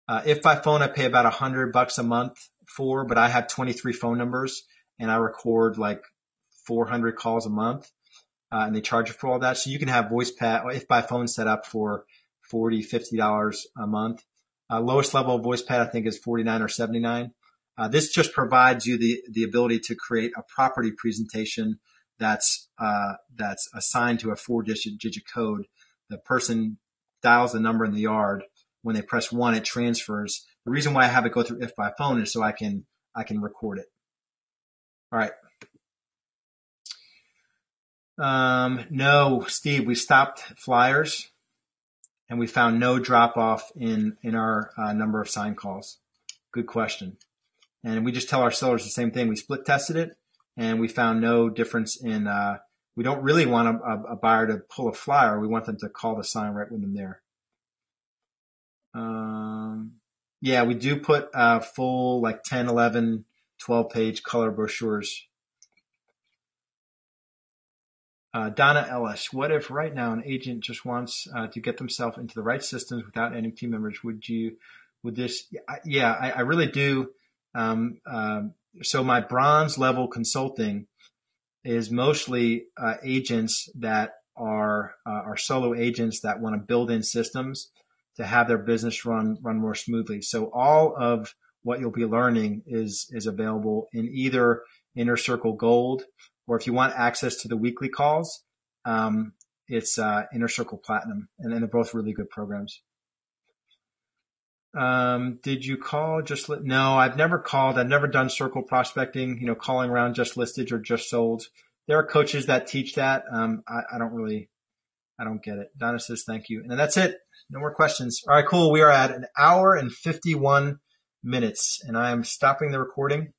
If by Phone, I pay about $100 a month for, but I have 23 phone numbers and I record like 400 calls a month. And they charge you for all that. So you can have voice pad, if by phone set up for $40, $50 a month. Lowest level of voice pad, I think, is $49 or $79. This just provides you the ability to create a property presentation that's assigned to a 4-digit code. The person dials the number in the yard. When they press 1, it transfers. The reason why I have it go through if by phone is so I can record it. All right. No, Steve, we stopped flyers and we found no drop off in our number of signed calls. Good question. And we just tell our sellers the same thing. We split tested it and we found no difference in, we don't really want a buyer to pull a flyer. We want them to call the sign right when they're there. Yeah, we do put full like 10, 11, 12 page color brochures. Donna Ellis, what if right now an agent just wants to get themselves into the right systems without any team members? I really do. So my bronze level consulting is mostly agents that are solo agents that want to build in systems to have their business run more smoothly. So all of what you'll be learning is available in either Inner Circle Gold, or if you want access to the weekly calls, it's Inner Circle Platinum, and then they're both really good programs. Did you call just no, I've never called. I've never done circle prospecting, calling around just listed or just sold. There are coaches that teach that. I don't get it. Donna says thank you. And then that's it. No more questions. All right, cool. We are at 1 hour and 51 minutes, and I am stopping the recording.